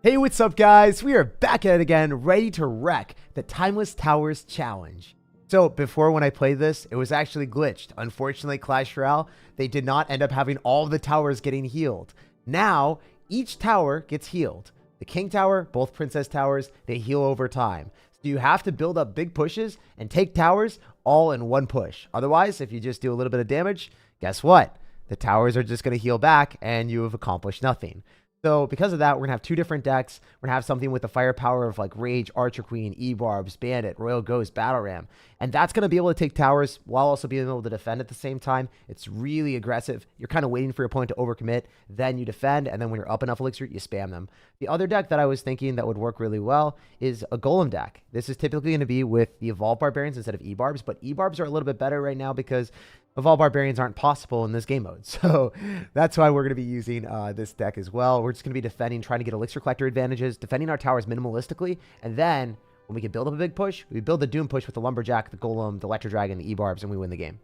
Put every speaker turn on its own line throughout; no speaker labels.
Hey, what's up, guys? We are back at it again, ready to wreck the Timeless Towers Challenge. So before, when I played this, it was actually glitched. Unfortunately, Clash Royale, they did not end up having all of the towers getting healed. Now, each tower gets healed. The King Tower, both Princess Towers, they heal over time. So you have to build up big pushes and take towers all in one push. Otherwise, if you just do a little bit of damage, guess what? The towers are just going to heal back and you have accomplished nothing. So because of that, we're going to have two different decks. We're going to have something with the firepower of like Rage, Archer Queen, E-Barbs, Bandit, Royal Ghost, Battle Ram. And that's going to be able to take towers while also being able to defend at the same time. It's really aggressive. You're kind of waiting for your opponent to overcommit. Then you defend. And then when you're up enough elixir, you spam them. The other deck that I was thinking that would work really well is a Golem deck. This is typically going to be with the Evolved Barbarians instead of E-Barbs. But E-Barbs are a little bit better right now because Evolved Barbarians aren't possible in this game mode. So that's why we're going to be using this deck as well. We're just going to be defending, trying to get Elixir Collector advantages, defending our towers minimalistically, and then when we can build up a big push, we build the Doom push with the Lumberjack, the Golem, the Electro Dragon, the E-Barbs, and we win the game.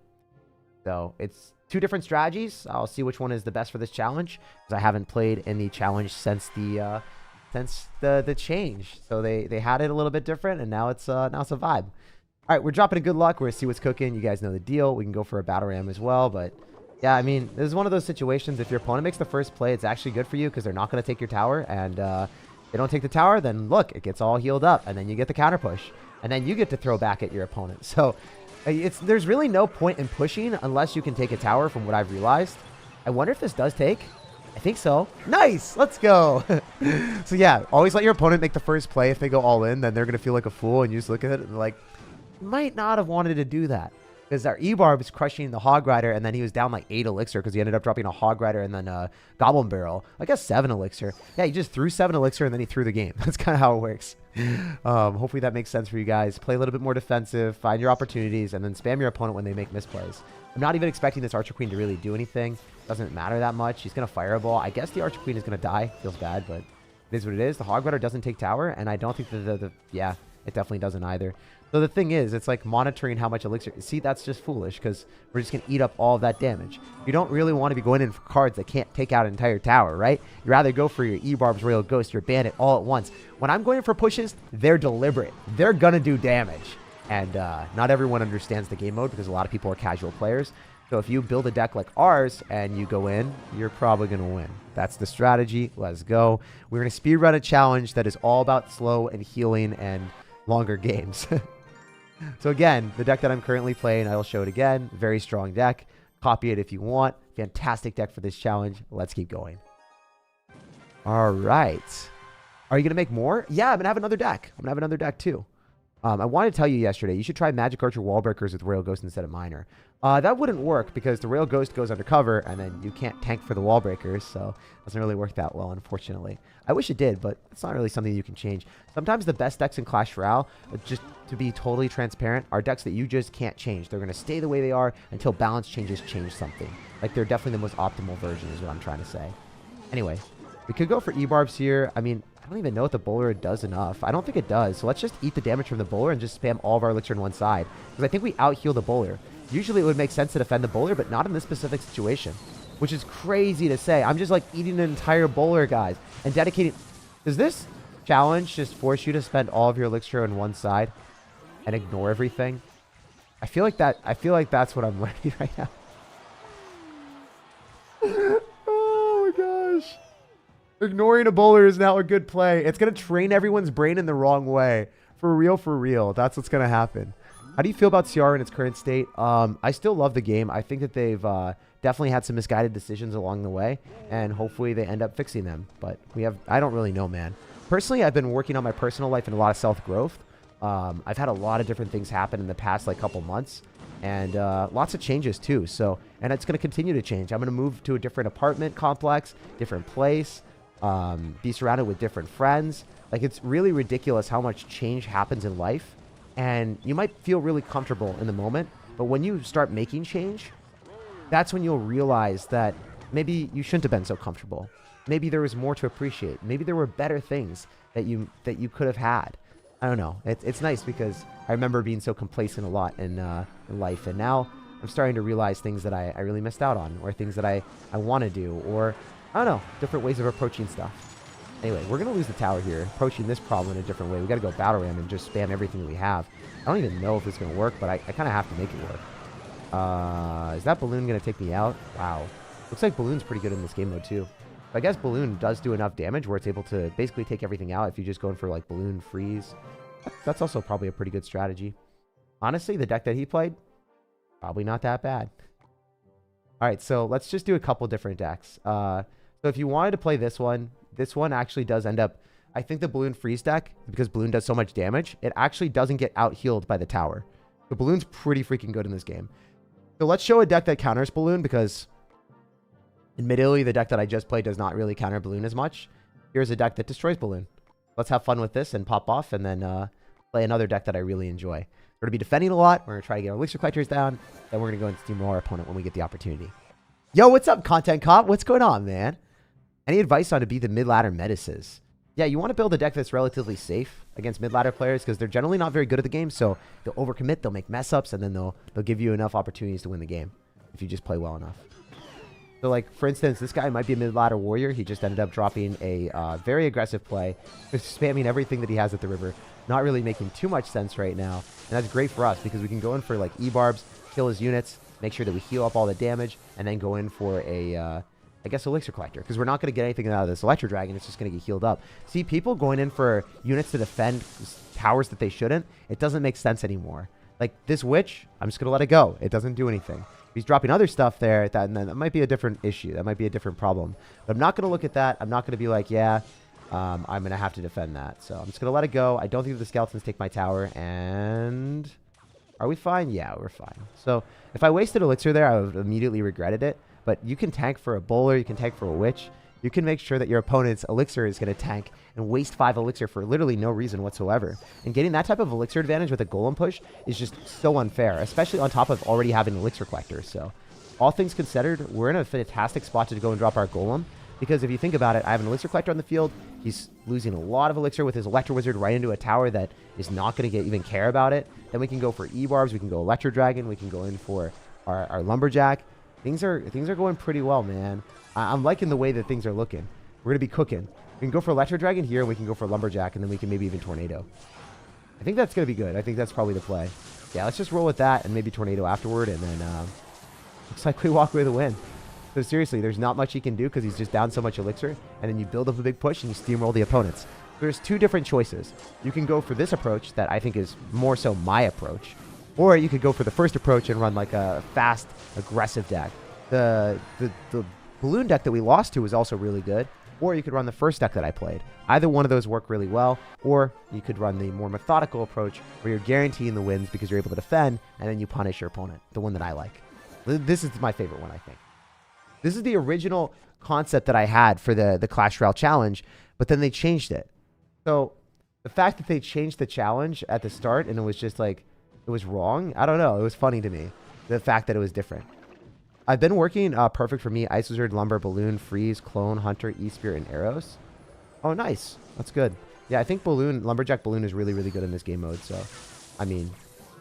So it's two different strategies. I'll see which one is the best for this challenge, because I haven't played in the challenge since the change. So they had it a little bit different, and now it's a vibe. All right, we're dropping a good luck. We're going to see what's cooking. You guys know the deal. We can go for a Battle Ram as well. But, yeah, I mean, this is one of those situations. If your opponent makes the first play, it's actually good for you because they're not going to take your tower. And they don't take the tower, then, look, it gets all healed up. And then you get the counter push. And then you get to throw back at your opponent. So there's really no point in pushing unless you can take a tower from what I've realized. I wonder if this does take. I think so. Nice. Let's go. So, yeah, always let your opponent make the first play. If they go all in, then they're going to feel like a fool. And you just look at it and like, might not have wanted to do that because our E-Barb is crushing the Hog Rider, and then he was down like 8 elixir because he ended up dropping a Hog Rider and then a Goblin Barrel. I guess 7 elixir. Yeah, he just threw 7 elixir and then he threw the game. That's kind of how it works. Hopefully that makes sense for you guys. Play a little bit more defensive, find your opportunities, and then spam your opponent when they make misplays. I'm not even expecting this Archer Queen to really do anything. Doesn't matter that much. She's going to Fireball. I guess the Archer Queen is going to die. Feels bad, but it is what it is. The Hog Rider doesn't take tower, and I don't think that yeah, it definitely doesn't either. So the thing is, it's like monitoring how much elixir. See, that's just foolish because we're just going to eat up all of that damage. You don't really want to be going in for cards that can't take out an entire tower, right? You'd rather go for your E-Barbs, Royal Ghost, your Bandit all at once. When I'm going in for pushes, they're deliberate. They're going to do damage. And not everyone understands the game mode because a lot of people are casual players. So if you build a deck like ours and you go in, you're probably going to win. That's the strategy. Let's go. We're going to speedrun a challenge that is all about slow and healing and longer games. So again, the deck that I'm currently playing, I will show it again. Very strong deck. Copy it if you want. Fantastic deck for this challenge. Let's keep going. All right. Are you going to make more? Yeah, I'm going to have another deck. I'm going to have another deck too. I wanted to tell you yesterday, you should try Magic Archer Wall Breakers with Royal Ghost instead of Miner. That wouldn't work because the Royal Ghost goes undercover and then you can't tank for the Wall Breakers, so it doesn't really work that well, unfortunately. I wish it did, but it's not really something you can change. Sometimes the best decks in Clash Royale, just to be totally transparent, are decks that you just can't change. They're going to stay the way they are until balance changes change something. Like, they're definitely the most optimal version is what I'm trying to say. Anyway, we could go for E-Barbs here. I mean, I don't even know if the bowler does enough. I don't think it does. So let's just eat the damage from the bowler and just spam all of our elixir on one side. Because I think we out-heal the bowler. Usually it would make sense to defend the bowler, but not in this specific situation. Which is crazy to say. I'm just like eating an entire bowler, guys. And dedicating... Does this challenge just force you to spend all of your elixir on one side? And ignore everything? I feel like that's what I'm learning right now. Oh my gosh. Ignoring a bowler is now a good play. It's going to train everyone's brain in the wrong way. For real, for real. That's what's going to happen. How do you feel about CR in its current state? I still love the game. I think that they've definitely had some misguided decisions along the way. And hopefully they end up fixing them. But I don't really know, man. Personally, I've been working on my personal life and a lot of self-growth. I've had a lot of different things happen in the past like couple months. And lots of changes too. And it's going to continue to change. I'm going to move to a different apartment complex, different place. Be surrounded with different friends. Like, it's really ridiculous how much change happens in life. And you might feel really comfortable in the moment, but when you start making change, that's when you'll realize that maybe you shouldn't have been so comfortable. Maybe there was more to appreciate. Maybe there were better things that you could have had. I don't know. It's nice because I remember being so complacent a lot in life, and now I'm starting to realize things that I really missed out on, or things that I want to do, or I don't know, different ways of approaching stuff. Anyway, we're going to lose the tower here, approaching this problem in a different way. We got to go battle ram and just spam everything that we have. I don't even know if it's going to work, but I kind of have to make it work. Is that balloon going to take me out? Wow. Looks like balloon's pretty good in this game mode too. I guess balloon does do enough damage where it's able to basically take everything out if you just go in for like balloon freeze. That's also probably a pretty good strategy. Honestly, the deck that he played, probably not that bad. All right, so let's just do a couple different decks. So if you wanted to play this one actually does end up, I think the balloon freeze deck, because balloon does so much damage, it actually doesn't get out healed by the tower. The balloon's pretty freaking good in this game. So let's show a deck that counters balloon, because admittedly, the deck that I just played does not really counter balloon as much. Here's a deck that destroys balloon. Let's have fun with this and pop off, and then play another deck that I really enjoy. We're going to be defending a lot. We're going to try to get our elixir collectors down. Then we're going to go and steamroll our opponent when we get the opportunity. Yo, what's up, Content Cop? What's going on, man? Any advice on to be the mid-ladder Medicis? Yeah, you want to build a deck that's relatively safe against mid-ladder players because they're generally not very good at the game. So they'll overcommit, they'll make mess-ups, and then they'll give you enough opportunities to win the game if you just play well enough. So, like, for instance, this guy might be a mid-ladder warrior. He just ended up dropping a very aggressive play, just spamming everything that he has at the river. Not really making too much sense right now. And that's great for us because we can go in for, like, E-barbs, kill his units, make sure that we heal up all the damage, and then go in for a, I guess, elixir collector. Because we're not going to get anything out of this electro dragon. It's just going to get healed up. See, people going in for units to defend towers that they shouldn't, it doesn't make sense anymore. Like, this witch, I'm just going to let it go. It doesn't do anything. If he's dropping other stuff there, then that might be a different issue. That might be a different problem. But I'm not going to look at that. I'm not going to be like, yeah, I'm going to have to defend that. So I'm just going to let it go. I don't think the skeletons take my tower. And are we fine? Yeah, we're fine. So if I wasted elixir there, I would have immediately regretted it. But you can tank for a bowler. You can tank for a witch. You can make sure that your opponent's elixir is going to tank and waste 5 elixir for literally no reason whatsoever. And getting that type of elixir advantage with a golem push is just so unfair, especially on top of already having elixir collectors. So all things considered, we're in a fantastic spot to go and drop our golem. Because if you think about it, I have an elixir collector on the field. He's losing a lot of elixir with his electro wizard right into a tower that is not going to even care about it. Then we can go for E-barbs. We can go electro dragon. We can go in for our lumberjack. Things are going pretty well, man. I'm liking the way that things are looking. We're going to be cooking. We can go for electro dragon here, and we can go for lumberjack, and then we can maybe even tornado. I think that's going to be good. I think that's probably the play. Yeah, let's just roll with that and maybe tornado afterward, and then looks like we walk away with a win. So seriously, there's not much he can do because he's just down so much elixir, and then you build up a big push and you steamroll the opponents. There's 2 different choices. You can go for this approach that I think is more so my approach, or you could go for the first approach and run like a fast, aggressive deck. The balloon deck that we lost to was also really good, or you could run the first deck that I played. Either one of those work really well, or you could run the more methodical approach where you're guaranteeing the wins because you're able to defend, and then you punish your opponent, the one that I like. This is my favorite one, I think. This is the original concept that I had for the Clash Royale challenge, but then they changed it. So the fact that they changed the challenge at the start and it was just like, it was wrong, I don't know. It was funny to me, the fact that it was different. I've been working perfect for me. Ice Wizard, Lumber, Balloon, Freeze, Clone, Hunter, E-Spear, and Arrows. Oh, nice. That's good. Yeah, I think Balloon, Lumberjack Balloon is really, really good in this game mode. So, I mean,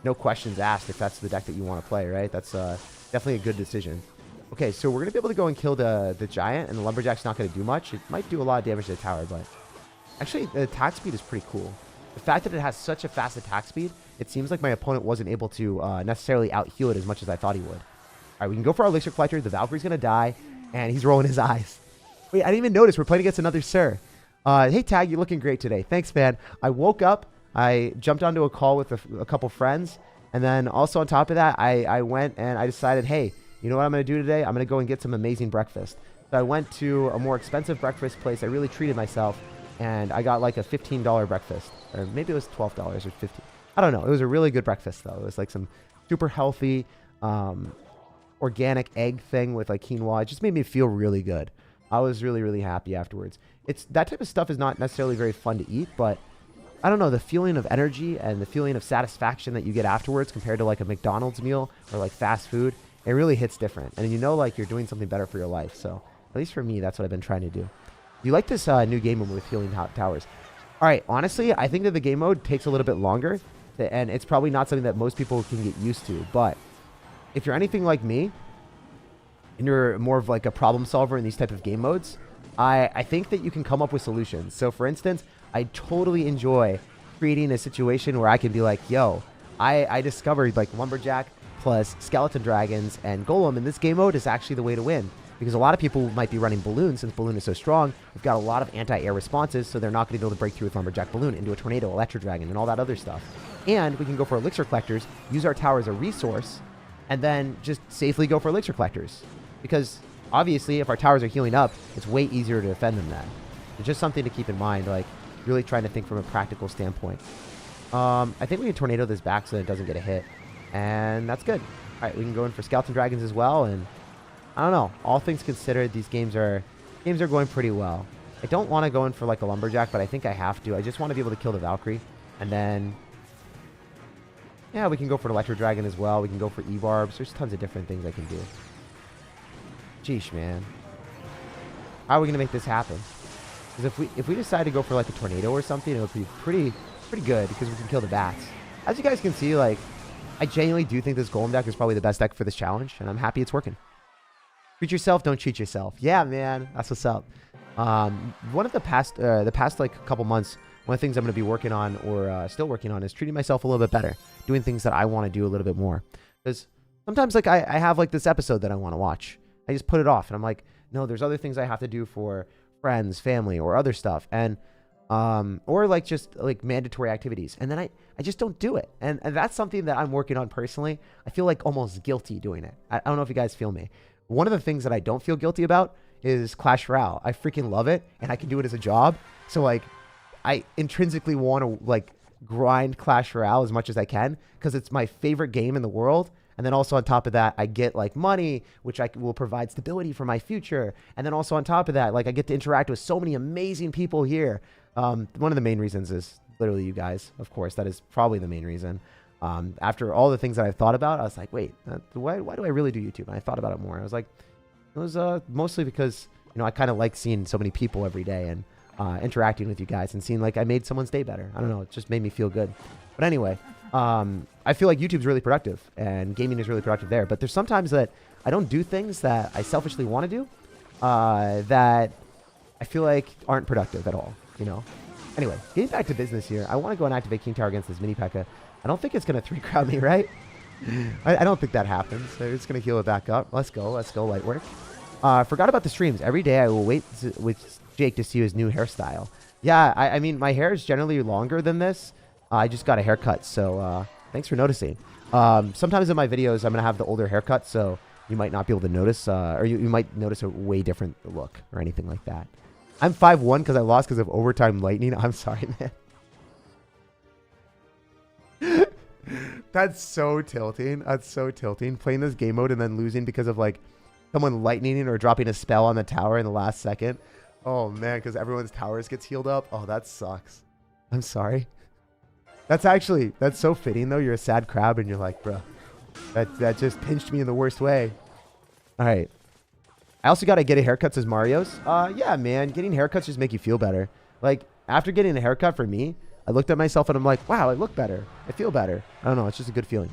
no questions asked if that's the deck that you want to play, right? That's definitely a good decision. Okay, so we're going to be able to go and kill the Giant, and the Lumberjack's not going to do much. It might do a lot of damage to the tower, but actually, the attack speed is pretty cool. The fact that it has such a fast attack speed, it seems like my opponent wasn't able to necessarily out-heal it as much as I thought he would. All right, we can go for our elixir collector. The Valkyrie's going to die, and he's rolling his eyes. Wait, I didn't even notice. We're playing against another Sir. Hey, Tag, you're looking great today. Thanks, man. I woke up. I jumped onto a call with a couple friends, and then also on top of that, I went and I decided, hey, you know what I'm going to do today? I'm going to go and get some amazing breakfast. So I went to a more expensive breakfast place. I really treated myself, and I got like a $15 breakfast. Or maybe it was $12 or $15. I don't know. It was a really good breakfast, though. It was like some super healthy, organic egg thing with like quinoa. It just made me feel really good. I was really, really happy afterwards. That type of stuff is not necessarily very fun to eat, but I don't know, the feeling of energy and the feeling of satisfaction that you get afterwards compared to like a McDonald's meal or like fast food, it really hits different. And you know, like you're doing something better for your life. So at least for me, that's what I've been trying to do. You like this new game mode with healing towers? All right, honestly, I think that the game mode takes a little bit longer, and it's probably not something that most people can get used to, but if you're anything like me, and you're more of like a problem solver in these type of game modes, I think that you can come up with solutions. So for instance, I totally enjoy creating a situation where I can be like, yo, I discovered like lumberjack plus skeleton dragons and golem in this game mode is actually the way to win. Because a lot of people might be running balloon. Since balloon is so strong, we've got a lot of anti-air responses, so they're not going to be able to break through with lumberjack balloon into a tornado, electro dragon, and all that other stuff. And we can go for elixir collectors, use our tower as a resource, and then just safely go for elixir collectors. Because obviously, if our towers are healing up, it's way easier to defend them then. It's just something to keep in mind, like really trying to think from a practical standpoint. I think we can tornado this back so that it doesn't get a hit, and that's good. All right, we can go in for skeleton dragons as well, and I don't know. All things considered, these games are going pretty well. I don't want to go in for like a lumberjack, but I think I have to. I just want to be able to kill the Valkyrie, and then yeah, we can go for an electro dragon as well. We can go for E-barbs. There's tons of different things I can do. Sheesh, man. How are we gonna make this happen? Because if we decide to go for like a tornado or something, it would be pretty good because we can kill the bats. As you guys can see, like I genuinely do think this golem deck is probably the best deck for this challenge, and I'm happy it's working. Treat yourself, don't cheat yourself. Yeah, man, that's what's up. One of the past like couple months, one of the things I'm going to be working on or still working on is treating myself a little bit better, doing things that I want to do a little bit more. Because sometimes like I have like this episode that I want to watch. I just put it off, and I'm like, no, there's other things I have to do for friends, family, or other stuff, and or like just like mandatory activities, and then I just don't do it, and that's something that I'm working on personally. I feel like almost guilty doing it. I don't know if you guys feel me. One of the things that I don't feel guilty about is Clash Royale. I freaking love it, and I can do it as a job. So like, I intrinsically want to like grind Clash Royale as much as I can because it's my favorite game in the world. And then also on top of that, I get like money, which will provide stability for my future. And then also on top of that, like I get to interact with so many amazing people here. One of the main reasons is literally you guys. Of course, that is probably the main reason. After all the things that I've thought about, I was like, wait, why do I really do YouTube? And I thought about it more. I was like, it was mostly because, you know, I kind of like seeing so many people every day and interacting with you guys and seeing like I made someone's day better. I don't know. It just made me feel good. But anyway, I feel like YouTube's really productive and gaming is really productive there. But there's sometimes that I don't do things that I selfishly want to do that I feel like aren't productive at all, you know? Anyway, getting back to business here, I want to go and activate King Tower against this mini P.E.K.K.A. I don't think it's going to 3-crowd me, right? I don't think that happens. So it's going to heal it back up. Let's go, light work. Forgot about the streams. Every day I will wait with Jake to see his new hairstyle. Yeah, I mean, my hair is generally longer than this. I just got a haircut, so thanks for noticing. Sometimes in my videos, I'm going to have the older haircut, so you might not be able to notice, or you might notice a way different look or anything like that. I'm 5'1" because I lost because of overtime lightning. I'm sorry, man. That's so tilting. That's so tilting. Playing this game mode and then losing because of like someone lightninging or dropping a spell on the tower in the last second. Oh man, because everyone's towers gets healed up. Oh, that sucks. I'm sorry. That's so fitting though. You're a sad crab and you're like, bro, that just pinched me in the worst way. All right. I also got to get a haircut, says Mario's. Yeah, man, getting haircuts just make you feel better. Like after getting a haircut for me, I looked at myself and I'm like, wow, I look better. I feel better. I don't know. It's just a good feeling.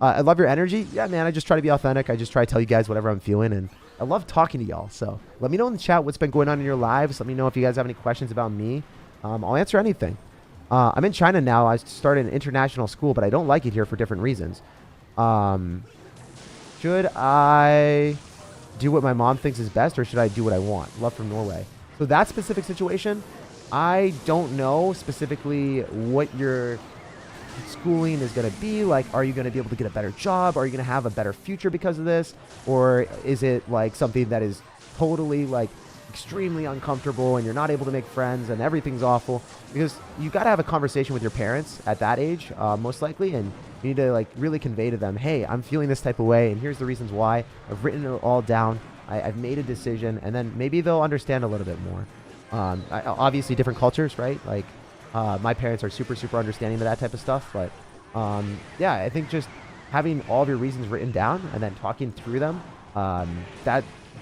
I love your energy. Yeah, man, I just try to be authentic. I just try to tell you guys whatever I'm feeling. And I love talking to y'all. So let me know in the chat what's been going on in your lives. Let me know if you guys have any questions about me. I'll answer anything. I'm in China now. I started an international school, but I don't like it here for different reasons. Should I do what my mom thinks is best or should I do what I want? Love from Norway. So that specific situation, I don't know specifically what your schooling is going to be. Like, are you going to be able to get a better job? Are you going to have a better future because of this? Or is it like something that is totally like extremely uncomfortable and you're not able to make friends and everything's awful? Because you got to have a conversation with your parents at that age, most likely. And you need to like really convey to them, hey, I'm feeling this type of way. And here's the reasons why. I've written it all down. I've made a decision. And then maybe they'll understand a little bit more. Obviously different cultures, right? Like my parents are super understanding of that type of stuff, but yeah, I think just having all of your reasons written down and then talking through them,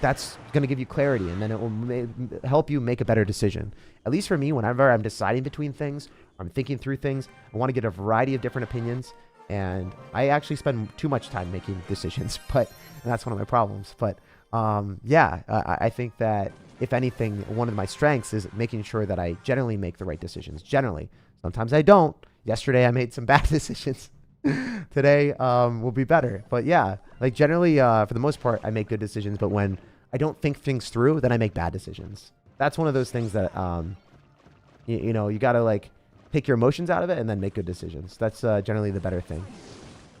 that's going to give you clarity, and then it will help you make a better decision. At least for me, whenever I'm deciding between things or I'm thinking through things, I want to get a variety of different opinions, and I actually spend too much time making decisions, but that's one of my problems. But yeah, I think that if anything, one of my strengths is making sure that I generally make the right decisions. Generally. Sometimes I don't. Yesterday I made some bad decisions. Today will be better. But yeah, like generally, for the most part, I make good decisions. But when I don't think things through, then I make bad decisions. That's one of those things that, you know, you got to like take your emotions out of it and then make good decisions. That's generally the better thing.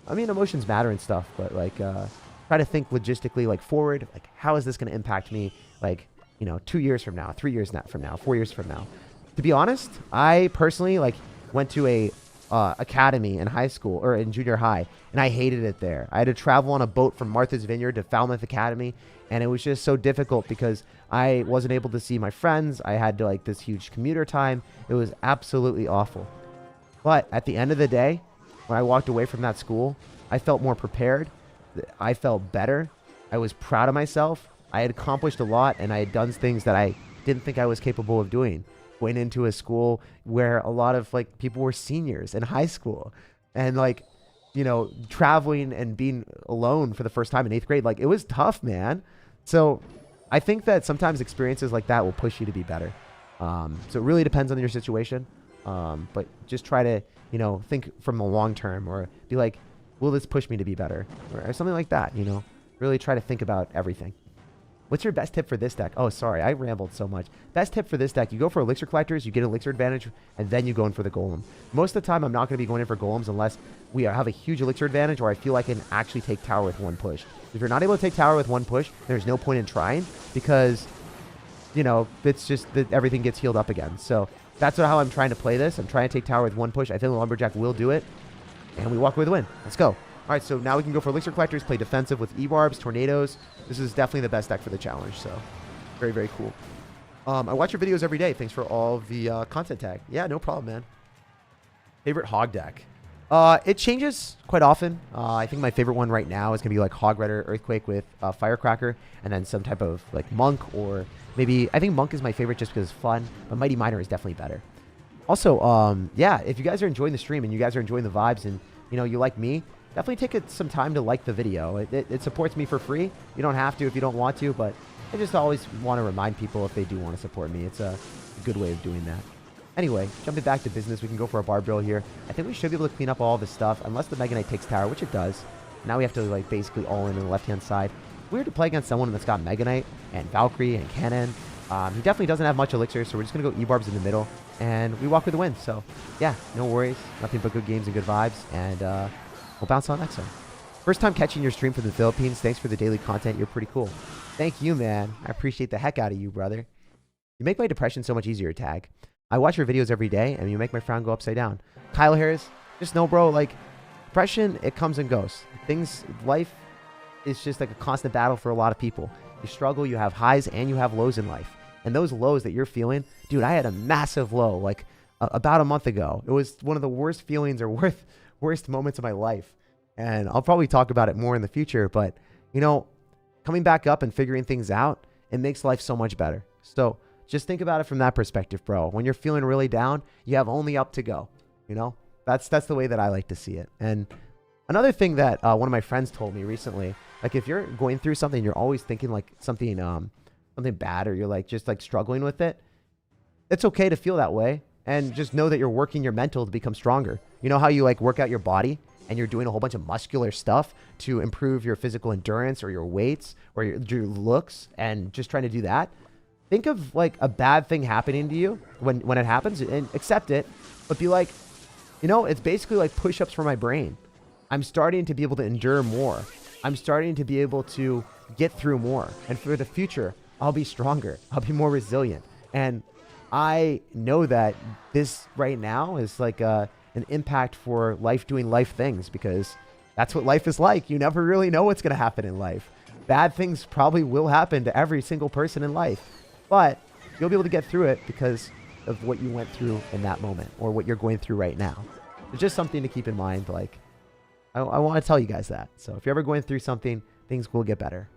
I mean, emotions matter and stuff, but like try to think logistically, like forward, like how is this going to impact me? Like, you know, 2 years from now, 3 years from now, 4 years from now. To be honest, I personally like went to a academy in high school or in junior high, and I hated it there. I had to travel on a boat from Martha's Vineyard to Falmouth Academy, and it was just so difficult because I wasn't able to see my friends. I had to like this huge commuter time. It was absolutely awful. But at the end of the day, when I walked away from that school, I felt more prepared. I felt better. I was proud of myself. I had accomplished a lot, and I had done things that I didn't think I was capable of doing. Went into a school where a lot of like people were seniors in high school, and like, you know, traveling and being alone for the first time in 8th grade, like it was tough, man. So I think that sometimes experiences like that will push you to be better. So it really depends on your situation. But just try to, you know, think from the long term, or be like, will this push me to be better, or something like that, you know, really try to think about everything. What's your best tip for this deck? Oh, sorry, I rambled so much. Best tip for this deck, you go for elixir collectors, you get elixir advantage, and then you go in for the golem. Most of the time, I'm not going to be going in for golems unless we have a huge elixir advantage, or I feel like I can actually take tower with one push. If you're not able to take tower with one push, there's no point in trying, because, you know, it's just that everything gets healed up again. So that's how I'm trying to play this. I'm trying to take tower with one push. I think the Lumberjack will do it, and we walk away with a win. Let's go. All right, so now we can go for elixir collectors, play defensive with E-barbs, tornadoes. This is definitely the best deck for the challenge, so very, very cool. I watch your videos every day. Thanks for all the content tag. Yeah, no problem, man. Favorite hog deck? It changes quite often. I think my favorite one right now is going to be like Hog Rider Earthquake with Firecracker, and then some type of like Monk, or maybe, I think Monk is my favorite just because it's fun, but Mighty Miner is definitely better. Also, yeah, if you guys are enjoying the stream and you guys are enjoying the vibes and, you know, you like me, definitely take some time to like the video. It supports me for free. You don't have to if you don't want to, but I just always want to remind people if they do want to support me. It's a good way of doing that. Anyway, jumping back to business, we can go for a bar drill here. I think we should be able to clean up all this stuff, unless the Mega Knight takes tower, which it does. Now we have to like basically all in on the left-hand side. Weird to play against someone that's got Mega Knight and Valkyrie and Cannon. He definitely doesn't have much elixir, so we're just going to go E-barbs in the middle, and we walk with the win. So, yeah, no worries. Nothing but good games and good vibes, and we'll bounce on next time. First time catching your stream from the Philippines. Thanks for the daily content. You're pretty cool. Thank you, man. I appreciate the heck out of you, brother. You make my depression so much easier, Tag. I watch your videos every day, and you make my frown go upside down. Kyle Harris, just know, bro, like, depression, it comes and goes. Life is just like a constant battle for a lot of people. You struggle, you have highs, and you have lows in life. And those lows that you're feeling, dude, I had a massive low, like, about a month ago. It was one of the worst feelings or worst moments of my life. And I'll probably talk about it more in the future, but, you know, coming back up and figuring things out, it makes life so much better. So just think about it from that perspective, bro. When you're feeling really down, you have only up to go. You know, that's the way that I like to see it. And another thing that one of my friends told me recently, like if you're going through something, you're always thinking like something bad, or you're like just like struggling with it. It's okay to feel that way, and just know that you're working your mental to become stronger. You know how you like work out your body and you're doing a whole bunch of muscular stuff to improve your physical endurance or your weights or your looks, and just trying to do that. Think of like a bad thing happening to you when it happens, and accept it, but be like, you know, it's basically like push-ups for my brain. I'm starting to be able to endure more. I'm starting to be able to get through more. And for the future, I'll be stronger. I'll be more resilient. And I know that this right now is like an impact for life, doing life things, because that's what life is like. You never really know what's going to happen in life. Bad things probably will happen to every single person in life, but you'll be able to get through it because of what you went through in that moment, or what you're going through right now. It's just something to keep in mind. Like, I want to tell you guys that. So if you're ever going through something, things will get better.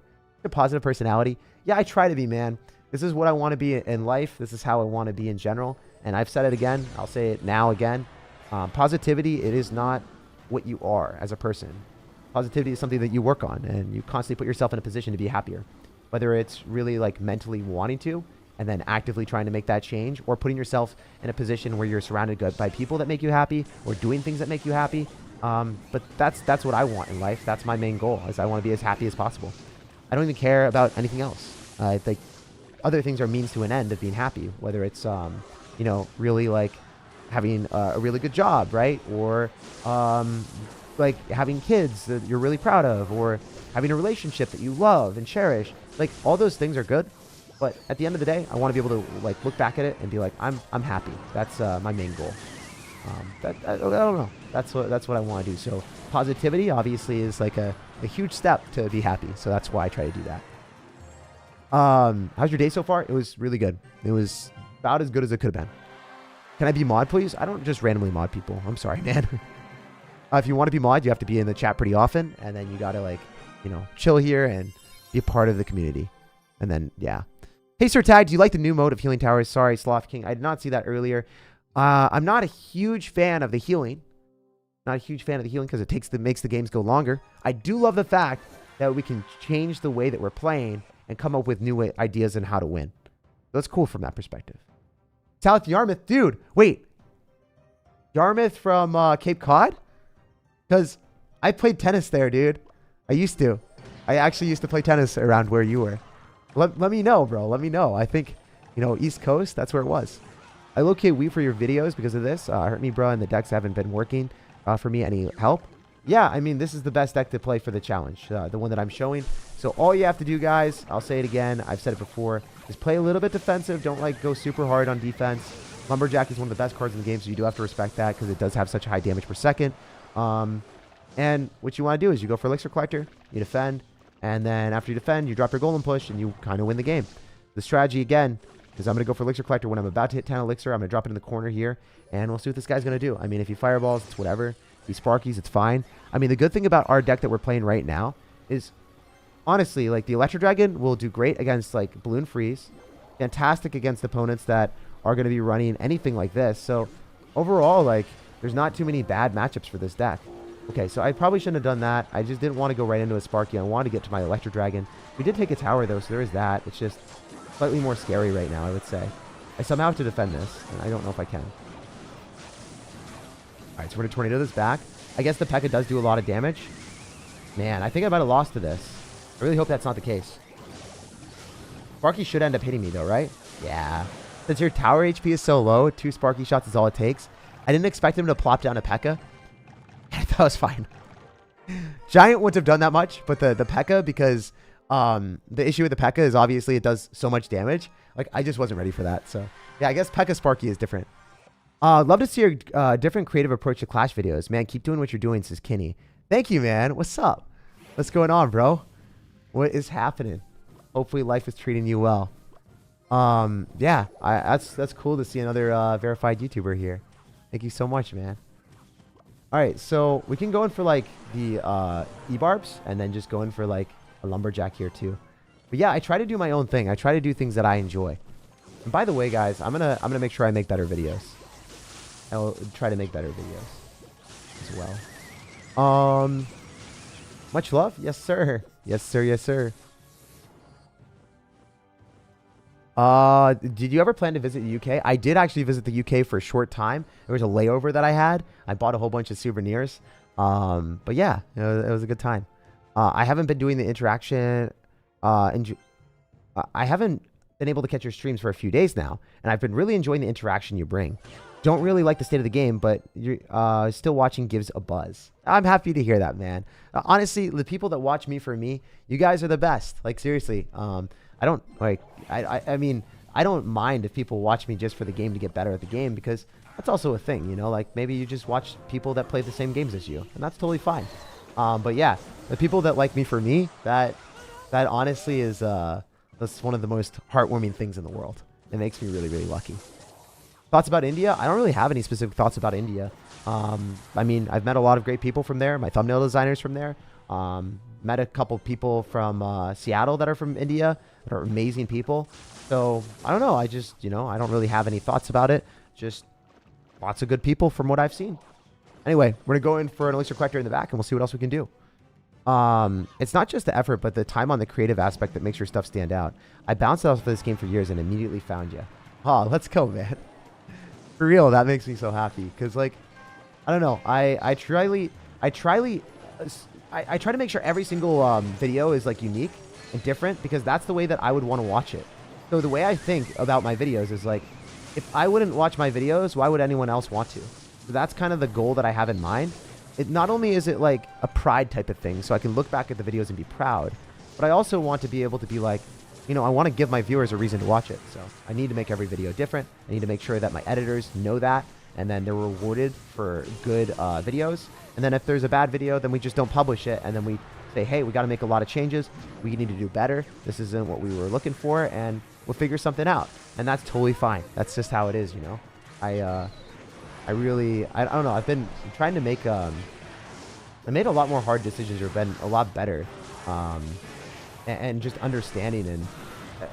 A positive personality. Yeah, I try to be, man. This is what I want to be in life. This is how I want to be in general. And I've said it again. I'll say it now again. Positivity, it is not what you are as a person. Positivity is something that you work on, and you constantly put yourself in a position to be happier. whether it's really like mentally wanting to and then actively trying to make that change, or putting yourself in a position where you're surrounded by people that make you happy or doing things that make you happy. But that's what I want in life. That's my main goal, is I want to be as happy as possible. I don't even care about anything else. I think other things are means to an end of being happy, whether it's, you know, really like having a really good job, right? Or like having kids that you're really proud of, or having a relationship that you love and cherish. Like, all those things are good. But at the end of the day, I want to be able to like look back at it and be like, I'm happy. That's my main goal. I don't know. That's what I want to do. So positivity obviously is like a huge step to be happy. So that's why I try to do that. How's your day so far? It was really good. It was about as good as it could have been. Can I be mod, please? I don't just randomly mod people. I'm sorry, man. If you want to be mod, you have to be in the chat pretty often, and then you got to, like, you know, chill here and be a part of the community. And then, yeah. Hey, SirTag, do you like the new mode of healing towers? Sorry, Sloth King. I did not see that earlier. I'm not a huge fan of the healing. Not a huge fan of the healing because it makes the games go longer. I do love the fact that we can change the way that we're playing and come up with new ideas on how to win. That's cool from that perspective. South Yarmouth, dude. Wait. Yarmouth from Cape Cod? Because I played tennis there, dude. I used to. I actually used to play tennis around where you were. Let me know, bro. Let me know. I think, you know, East Coast, that's where it was. I locate Wii for your videos because of this. Hurt me, bro, and the decks haven't been working for me. Any help? Yeah, I mean, this is the best deck to play for the challenge, the one that I'm showing. So all you have to do, guys, I'll say it again, I've said it before, is play a little bit defensive. Don't, like, go super hard on defense. Lumberjack is one of the best cards in the game, so you do have to respect that because it does have such high damage per second. And what you want to do is you go for Elixir Collector, you defend, and then after you defend, you drop your Golem Push, and you kind of win the game. The strategy, again, is I'm going to go for Elixir Collector when I'm about to hit 10 Elixir. I'm going to drop it in the corner here, and we'll see what this guy's going to do. I mean, if he fireballs, it's whatever. If he Sparkies, it's fine. I mean, the good thing about our deck that we're playing right now is, honestly, like, the Electro Dragon will do great against, like, Balloon Freeze. Fantastic against opponents that are going to be running anything like this. So, overall, like, there's not too many bad matchups for this deck. Okay, so I probably shouldn't have done that. I just didn't want to go right into a Sparky. I wanted to get to my Electro Dragon. We did take a tower, though, so there is that. It's just slightly more scary right now, I would say. I somehow have to defend this, and I don't know if I can. Alright, so we're going to Tornado this back. I guess the P.E.K.K.A. does do a lot of damage. Man, I think I might have lost to this. I really hope that's not the case. Sparky should end up hitting me, though, right? Yeah. Since your tower HP is so low, 2 Sparky shots is all it takes. I didn't expect him to plop down a P.E.K.K.A. I thought it was fine. Giant wouldn't have done that much, but the P.E.K.K.A, because the issue with the P.E.K.K.A is obviously it does so much damage. Like, I just wasn't ready for that. So, yeah, I guess P.E.K.K.A Sparky is different. Love to see your different creative approach to Clash videos. Man, keep doing what you're doing, says Kinney. Thank you, man. What's up? What's going on, bro? What is happening? Hopefully life is treating you well. Yeah, that's cool to see another verified YouTuber here. Thank you so much, man. All right, so we can go in for, like, the E-Barbs and then just go in for, like, a Lumberjack here, too. But, yeah, I try to do my own thing. I try to do things that I enjoy. And by the way, guys, I'm gonna make sure I make better videos. I'll try to make better videos as well. Much love? Yes, sir. Yes, sir. Yes, sir. Did you ever plan to visit the UK? I did actually visit the UK for a short time. There was a layover that I had. I bought a whole bunch of souvenirs. But yeah, it was a good time. I haven't been doing the interaction. I haven't been able to catch your streams for a few days now, and I've been really enjoying the interaction you bring. Don't really like the state of the game, but you're still watching gives a buzz. I'm happy to hear that, man. Honestly, the people that watch me for me, you guys are the best. Like, seriously. I don't like. I mean, I don't mind if people watch me just for the game to get better at the game, because that's also a thing, you know. Like, maybe you just watch people that play the same games as you, and that's totally fine. But yeah, the people that like me for me, that honestly is that's one of the most heartwarming things in the world. It makes me really, really lucky. Thoughts about India? I don't really have any specific thoughts about India. I mean, I've met a lot of great people from there. My thumbnail designers from there. Met a couple people from Seattle that are from India that are amazing people. So, I don't know. I just, you know, I don't really have any thoughts about it. Just lots of good people from what I've seen. Anyway, we're going to go in for an Elixir Collector in the back, and we'll see what else we can do. It's not just the effort, but the time on the creative aspect that makes your stuff stand out. I bounced off of this game for years and immediately found you. Oh, let's go, man. For real, that makes me so happy. Because, like, I don't know. I try to make sure every single video is, like, unique and different, because that's the way that I would want to watch it. So the way I think about my videos is, like, if I wouldn't watch my videos, why would anyone else want to? So that's kind of the goal that I have in mind. It not only is it like a pride type of thing, so I can look back at the videos and be proud, but I also want to be able to be like, you know, I want to give my viewers a reason to watch it. So I need to make every video different. I need to make sure that my editors know that, and then they're rewarded for good videos. And then if there's a bad video, then we just don't publish it, and then we say, hey, we got to make a lot of changes. We need to do better. This isn't what we were looking for, and we'll figure something out. And that's totally fine. That's just how it is, you know. I don't know. I've been trying to make I made a lot more hard decisions, or been a lot better, and just understanding, and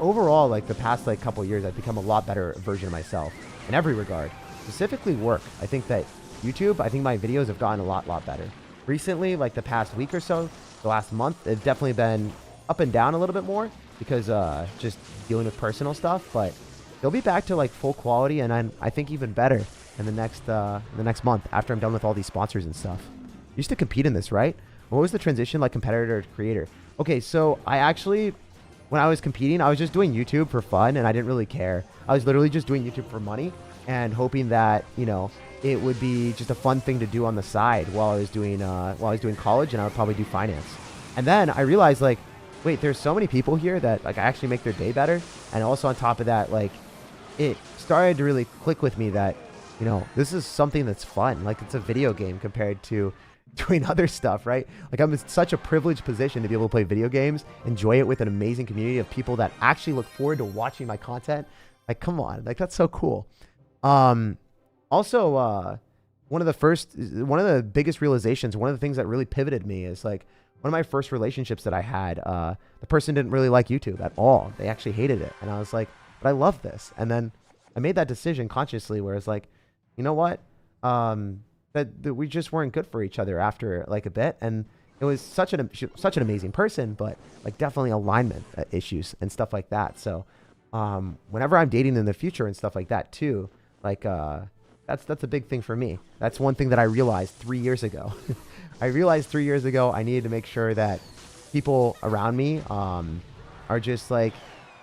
overall, like the past like couple years, I've become a lot better version of myself in every regard. Specifically work. I think that YouTube, I think my videos have gotten a lot better recently. Like the past week or so, the last month, they've definitely been up and down a little bit more because just dealing with personal stuff, but they'll be back to like full quality, and I think even better in the next month after I'm done with all these sponsors and stuff. You used to compete in this, right? What was the transition like, competitor to creator? Okay, so I actually, when I was competing, I was just doing YouTube for fun, and I didn't really care. I was literally just doing YouTube for money and hoping that, you know, it would be just a fun thing to do on the side while I was doing college, and I would probably do finance. And then I realized, like, wait, there's so many people here that like I actually make their day better. And also on top of that, like, it started to really click with me that, you know, this is something that's fun. Like, it's a video game compared to doing other stuff, right? Like, I'm in such a privileged position to be able to play video games, enjoy it with an amazing community of people that actually look forward to watching my content. Like, come on, like, that's so cool. Also, one of the biggest realizations, one of the things that really pivoted me is like, one of my first relationships that I had, the person didn't really like YouTube at all. They actually hated it. And I was like, but I love this. And then I made that decision consciously where it's like, you know what? That we just weren't good for each other after like a bit. And it was such an amazing person, but like definitely alignment issues and stuff like that. So whenever I'm dating in the future and stuff like that too, like that's a big thing for me. That's one thing that I realized 3 years ago. I realized 3 years ago I needed to make sure that people around me are just like,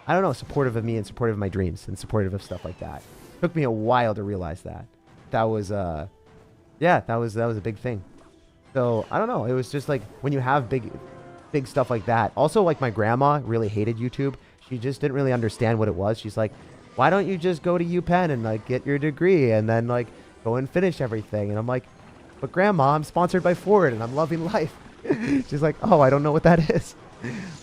I don't know, supportive of me and supportive of my dreams and supportive of stuff like that. It took me a while to realize that. That was that was a big thing. So I don't know. It was just like when you have big stuff like that. Also, like, my grandma really hated YouTube. She just didn't really understand what it was. She's like, why don't you just go to UPenn and like get your degree and then like go and finish everything? And I'm like, but grandma, I'm sponsored by Ford and I'm loving life. She's like, oh, I don't know what that is.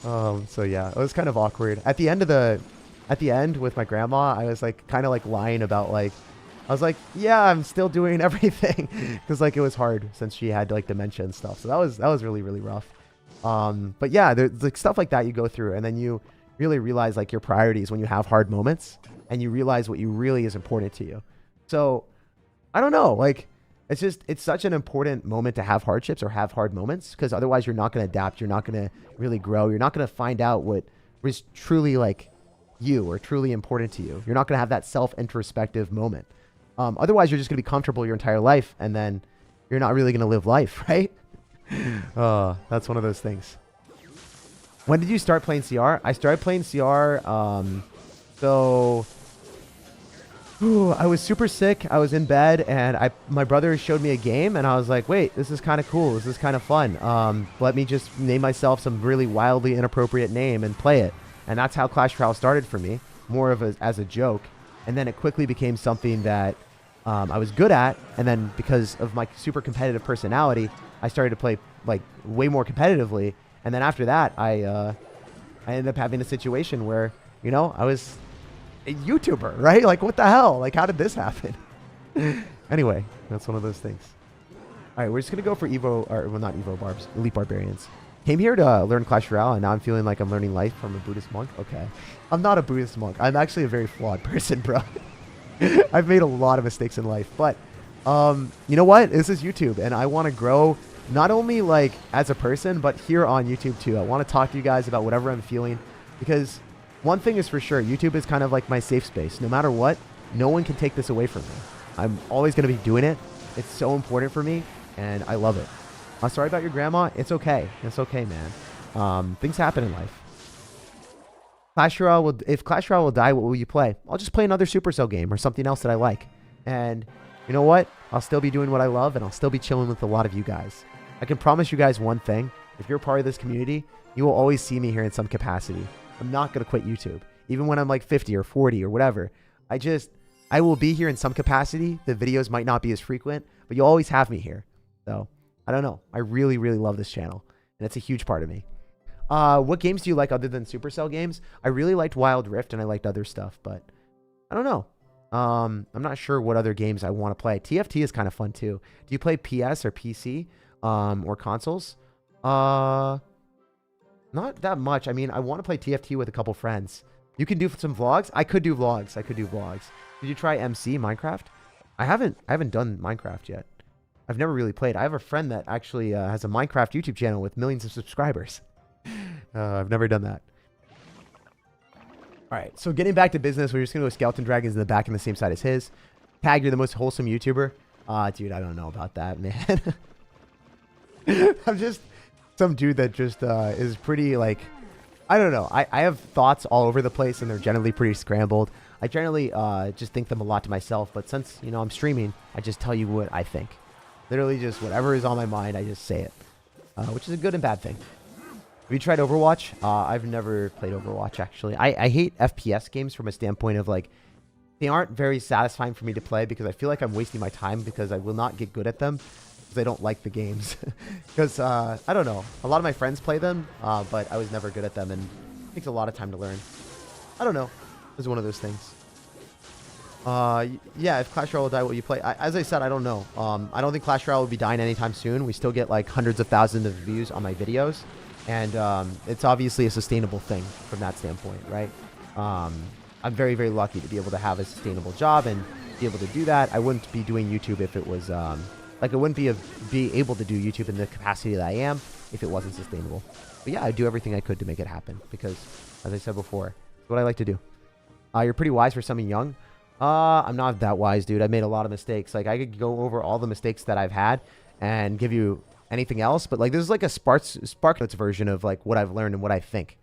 So yeah, it was kind of awkward. At the end with my grandma, I was like kind of like lying about like, I was like, yeah, I'm still doing everything. Cause like it was hard since she had like dementia and stuff. So that was really, really rough. But yeah, there's like stuff like that you go through, and then you really realize like your priorities when you have hard moments, and you realize what you really is important to you. So I don't know, like, it's such an important moment to have hardships or have hard moments, because otherwise you're not going to adapt. You're not going to really grow. You're not going to find out what is truly like you or truly important to you. You're not going to have that self-introspective moment. Otherwise you're just going to be comfortable your entire life, and then you're not really going to live life, right? That's one of those things. When did you start playing CR? I started playing CR, I was super sick. I was in bed, and my brother showed me a game, and I was like, wait, this is kind of cool. This is kind of fun. Let me just name myself some really wildly inappropriate name and play it. And that's how Clash Royale started for me, more of as a joke. And then it quickly became something that I was good at. And then because of my super competitive personality, I started to play like way more competitively. And then after that, I ended up having a situation where, you know, I was a YouTuber, right? Like, what the hell? Like, how did this happen? Anyway, that's one of those things. All right, we're just going to go for Evo, or well, not Evo Barbs, Elite Barbarians. Came here to learn Clash Royale, and now I'm feeling like I'm learning life from a Buddhist monk. Okay. I'm not a Buddhist monk. I'm actually a very flawed person, bro. I've made a lot of mistakes in life, but you know what? This is YouTube, and I want to grow not only like as a person, but here on YouTube too. I want to talk to you guys about whatever I'm feeling, because one thing is for sure, YouTube is kind of like my safe space. No matter what, no one can take this away from me. I'm always going to be doing it. It's so important for me, and I love it. I'm sorry about your grandma. It's okay. It's okay, man. Things happen in life. If Clash Royale will die, what will you play? I'll just play another Supercell game or something else that I like. And you know what? I'll still be doing what I love, and I'll still be chilling with a lot of you guys. I can promise you guys one thing. If you're part of this community, you will always see me here in some capacity. I'm not going to quit YouTube. Even when I'm like 50 or 40 or whatever. I will be here in some capacity. The videos might not be as frequent, but you'll always have me here. So, I don't know. I really, really love this channel, and it's a huge part of me. What games do you like other than Supercell games? I really liked Wild Rift, and I liked other stuff, but I don't know. I'm not sure what other games I want to play. TFT is kind of fun too. Do you play PS or PC or consoles? Not that much. I mean, I want to play TFT with a couple friends. You can do some vlogs. I could do vlogs. Did you try MC Minecraft? I haven't done Minecraft yet. I've never really played. I have a friend that actually has a Minecraft YouTube channel with millions of subscribers. I've never done that. All right, so getting back to business, we're just going to go Skeleton Dragons in the back on the same side as his. Tag, you're the most wholesome YouTuber. Dude, I don't know about that, man. I'm just some dude that just is pretty, like, I don't know. I have thoughts all over the place, and they're generally pretty scrambled. I generally just think them a lot to myself, but since, you know, I'm streaming, I just tell you what I think. Literally just whatever is on my mind, I just say it, which is a good and bad thing. Have you tried Overwatch? I've never played Overwatch, actually. I hate FPS games from a standpoint of, like, they aren't very satisfying for me to play because I feel like I'm wasting my time because I will not get good at them because I don't like the games. Because, I don't know. A lot of my friends play them, but I was never good at them, and it takes a lot of time to learn. I don't know. It's one of those things. Yeah, if Clash Royale will die, what will you play? As I said, I don't know. I don't think Clash Royale will be dying anytime soon. We still get, like, hundreds of thousands of views on my videos. And it's obviously a sustainable thing from that standpoint, right? I'm very, very lucky to be able to have a sustainable job and be able to do that. I wouldn't be doing YouTube if it was, like, I wouldn't be able to do YouTube in the capacity that I am if it wasn't sustainable. But yeah, I'd do everything I could to make it happen because, as I said before, it's what I like to do. You're pretty wise for something young. I'm not that wise, dude. I made a lot of mistakes. Like, I could go over all the mistakes that I've had and give you anything else, but like this is like a Spark Notes version of like what I've learned and what I think.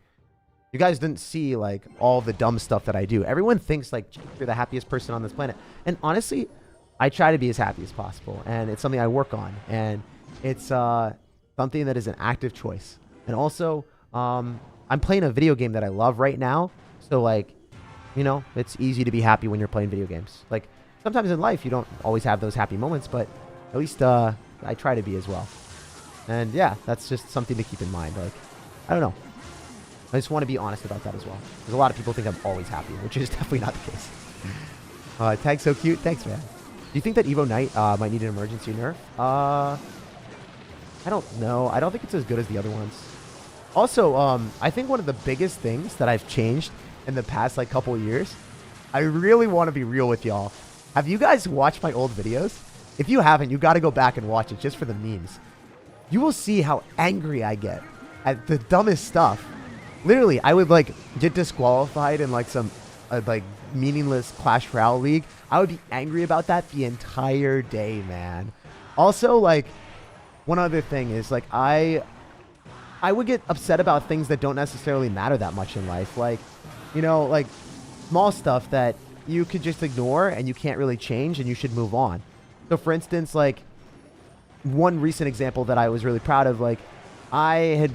You guys didn't see like all the dumb stuff that I do. Everyone thinks like you're the happiest person on this planet, and honestly, I try to be as happy as possible, and it's something I work on, and it's something that is an active choice. And also, I'm playing a video game that I love right now, so like, you know, it's easy to be happy when you're playing video games. Like sometimes in life you don't always have those happy moments, but at least I try to be as well. And yeah, that's just something to keep in mind. Like, I don't know. I just want to be honest about that as well. Because a lot of people think I'm always happy, which is definitely not the case. Tag's so cute. Thanks, man. Do you think that Evo Knight might need an emergency nerf? I don't know. I don't think it's as good as the other ones. Also, I think one of the biggest things that I've changed in the past like couple of years, I really want to be real with y'all. Have you guys watched my old videos? If you haven't, you got to go back and watch it just for the memes. You will see how angry I get at the dumbest stuff. Literally, I would like get disqualified in like some like meaningless Clash Royale league. I would be angry about that the entire day, man. Also, like, one other thing is like I would get upset about things that don't necessarily matter that much in life. Like, you know, like small stuff that you could just ignore and you can't really change and you should move on. So for instance, like, one recent example that I was really proud of, like, I had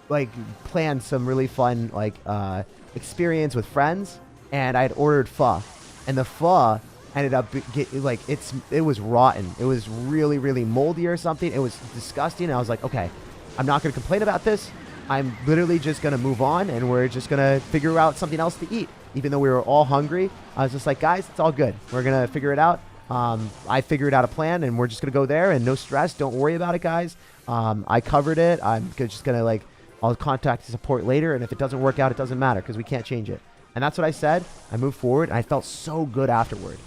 like planned some really fun like experience with friends, and I had ordered pho, and the pho ended up it was rotten. It was really, really moldy or something. It was disgusting. And I was like, okay, I'm not going to complain about this. I'm literally just going to move on, and we're just going to figure out something else to eat. Even though we were all hungry, I was just like, guys, it's all good. We're going to figure it out. I figured out a plan, and we're just going to go there, and no stress. Don't worry about it, guys. I covered it. I'm just going to, like, I'll contact support later, and if it doesn't work out, it doesn't matter because we can't change it. And that's what I said. I moved forward, and I felt so good afterward.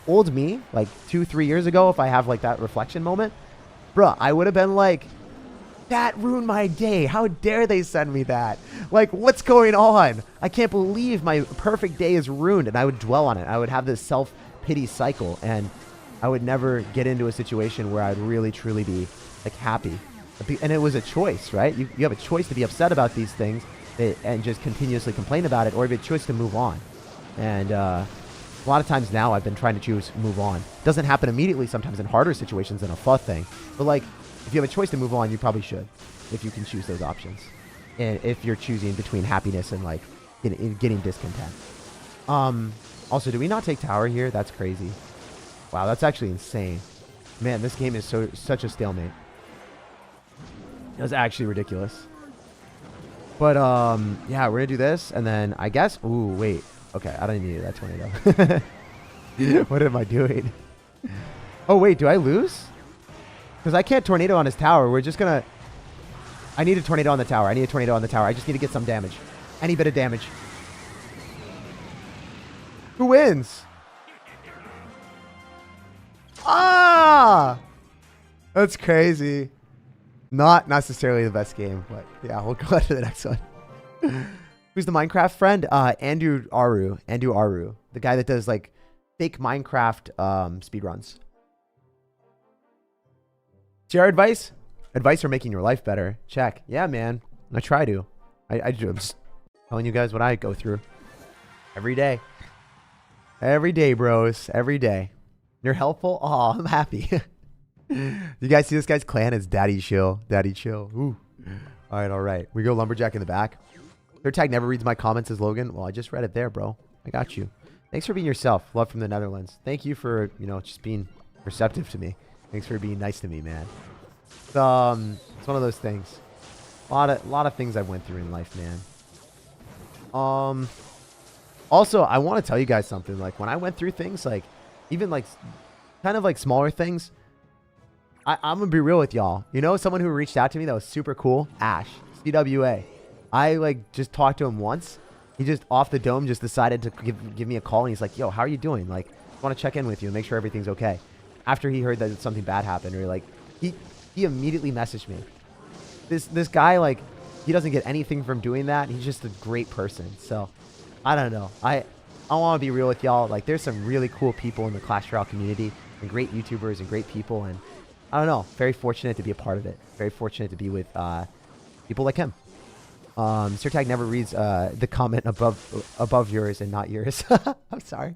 Old me, like 2-3 years ago, if I have, like, that reflection moment, Bruh, I would have been like, that ruined my day. How dare they send me that? Like, what's going on? I can't believe my perfect day is ruined. And I would dwell on it. I would have this self-pity cycle. And I would never get into a situation where I'd really, truly be, like, happy. And it was a choice, right? You have a choice to be upset about these things and just continuously complain about it, or you have a choice to move on. And a lot of times now I've been trying to choose move on. It doesn't happen immediately sometimes in harder situations than a fun thing. But, like, if you have a choice to move on, you probably should, if you can choose those options. And if you're choosing between happiness and, like, getting discontent. Also, do we not take tower here? That's crazy. Wow, that's actually insane. Man, this game is such a stalemate. That's actually ridiculous. But, yeah, we're going to do this. And then I guess... Ooh, wait. Okay, I don't need that tornado. What am I doing? Oh, wait, do I lose? Because I can't tornado on his tower. We're just going to... I need a tornado on the tower. I need a tornado on the tower. I just need to get some damage. Any bit of damage. Who wins? Ah! That's crazy. Not necessarily the best game, but yeah, we'll go on to the next one. Who's the Minecraft friend? Andrew Aru. Andrew Aru. The guy that does, like, fake Minecraft speedruns. Share advice? Advice for making your life better. Check. Yeah, man. I try to. I'm just telling you guys what I go through. Every day. Every day, bros. Every day. You're helpful? Oh, I'm happy. You guys see this guy's clan? It's Daddy Chill. Daddy Chill. Ooh. All right, all right. We go Lumberjack in the back. SirTag never reads my comments as Logan. Well, I just read it there, bro. I got you. Thanks for being yourself. Love from the Netherlands. Thank you for, you know, just being receptive to me. Thanks for being nice to me, man. It's one of those things. A lot of things I went through in life, man. Also, I want to tell you guys something. Like, when I went through things, like, even, like, kind of, like, smaller things, I'm going to be real with y'all. You know, someone who reached out to me that was super cool? Ash. CWA. I, like, just talked to him once. He just, off the dome, just decided to give me a call. And he's like, yo, how are you doing? Like, I want to check in with you and make sure everything's okay. After he heard that something bad happened. Or, like, he immediately messaged me. This guy, like, he doesn't get anything from doing that. He's just a great person. So, I don't know. I want to be real with y'all. Like, there's some really cool people in the Clash Royale community. And great YouTubers and great people. And I don't know. Very fortunate to be a part of it. Very fortunate to be with people like him. SirTag never reads the comment above yours and not yours. I'm sorry.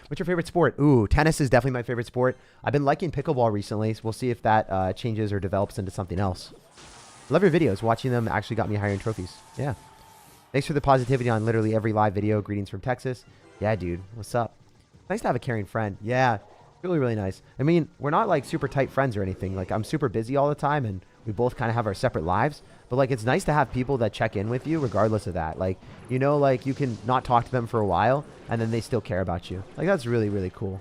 What's your favorite sport? Ooh, tennis is definitely my favorite sport. I've been liking pickleball recently, so we'll see if that changes or develops into something else. Love your videos. Watching them actually got me higher in trophies. Yeah. Thanks for the positivity on literally every live video. Greetings from Texas. Yeah, dude. What's up? Nice to have a caring friend. Yeah. Really, really nice. I mean, we're not like super tight friends or anything. Like, I'm super busy all the time and we both kind of have our separate lives. But, like, it's nice to have people that check in with you regardless of that. Like, you know, like, you can not talk to them for a while and then they still care about you. Like, that's really, really cool.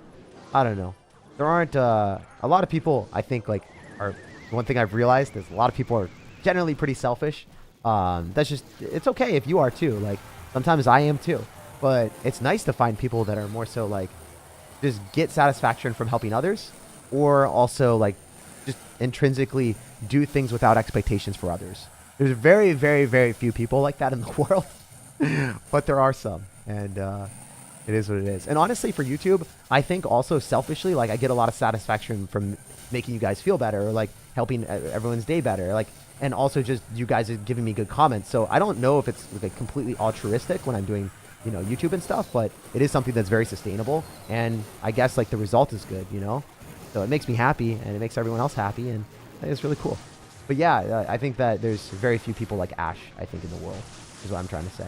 I don't know. There aren't a lot of people, I think, like, are one thing I've realized is a lot of people are generally pretty selfish. That's just, it's okay if you are too. Like, sometimes I am too. But it's nice to find people that are more so, like, just get satisfaction from helping others, or also, like, just intrinsically do things without expectations for others. There's very, very, very few people like that in the world, but there are some, and it is what it is. And honestly, for YouTube, I think also selfishly, like, I get a lot of satisfaction from making you guys feel better, or like helping everyone's day better, like, and also just you guys are giving me good comments. So I don't know if it's like completely altruistic when I'm doing, you know, YouTube and stuff, but it is something that's very sustainable, and I guess, like, the result is good, you know? So it makes me happy, and it makes everyone else happy, and it's really cool. But yeah, I think that there's very few people like Ash, I think, in the world, is what I'm trying to say.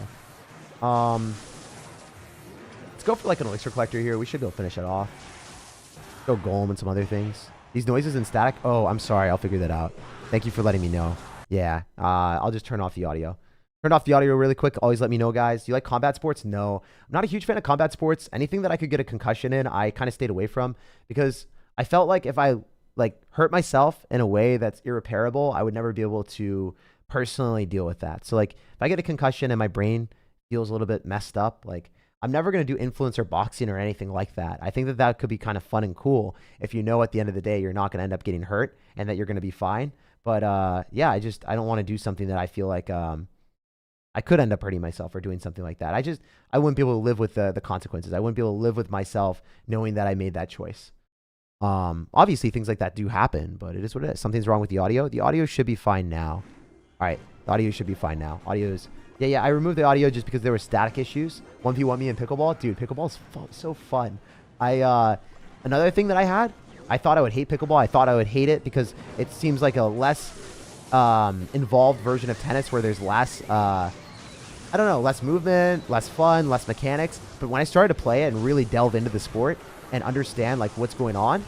Let's go for, like, an elixir collector here. We should go finish it off. Go golem and some other things. These noises and static. Oh, I'm sorry. I'll figure that out. Thank you for letting me know. Yeah, I'll just turn off the audio. Turn off the audio really quick. Always let me know, guys. Do you like combat sports? No. I'm not a huge fan of combat sports. Anything that I could get a concussion in, I kind of stayed away from, because I felt like if I, like, hurt myself in a way that's irreparable, I would never be able to personally deal with that. So, like, if I get a concussion and my brain feels a little bit messed up, like, I'm never going to do influencer boxing or anything like that. I think that that could be kind of fun and cool if you know at the end of the day you're not going to end up getting hurt and that you're going to be fine. But yeah, I don't want to do something that I feel like I could end up hurting myself or doing something like that. I wouldn't be able to live with the consequences. I wouldn't be able to live with myself knowing that I made that choice. Obviously things like that do happen, but it is what it is. Something's wrong with the audio. The audio should be fine now. All right, the audio should be fine now. Audio's yeah. I removed the audio just because there were static issues. 1v1 me in pickleball, dude. Pickleball's so fun. Another thing that I thought I would hate pickleball. I thought I would hate it because it seems like a less involved version of tennis where there's less I don't know, less movement, less fun, less mechanics. But when I started to play it and really delve into the sport and understand like what's going on,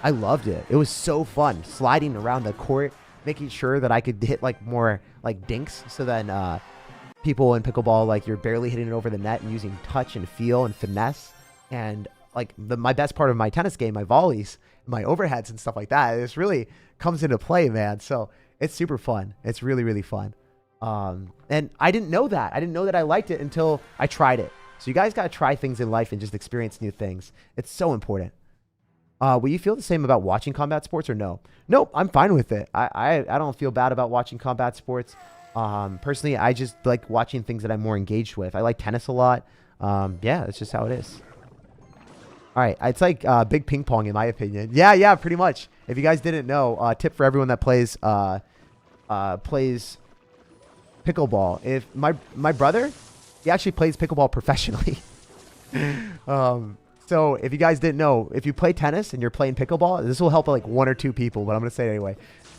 I loved it. It was so fun sliding around the court, making sure that I could hit like more like dinks. So then people in pickleball, like you're barely hitting it over the net and using touch and feel and finesse. And like my best part of my tennis game, my volleys, my overheads and stuff like that, this really comes into play, man. So it's super fun. It's really, really fun. And I didn't know that. I didn't know that I liked it until I tried it. So you guys got to try things in life and just experience new things. It's so important. Will you feel the same about watching combat sports or no? Nope, I'm fine with it. I don't feel bad about watching combat sports. Personally, I just like watching things that I'm more engaged with. I like tennis a lot. Yeah, that's just how it is. All right, it's like big ping pong in my opinion. Yeah, pretty much. If you guys didn't know, tip for everyone that plays pickleball. If my brother, he actually plays pickleball professionally. So if you guys didn't know, if you play tennis and you're playing pickleball, this will help like 1 or 2 people, but I'm going to say it anyway.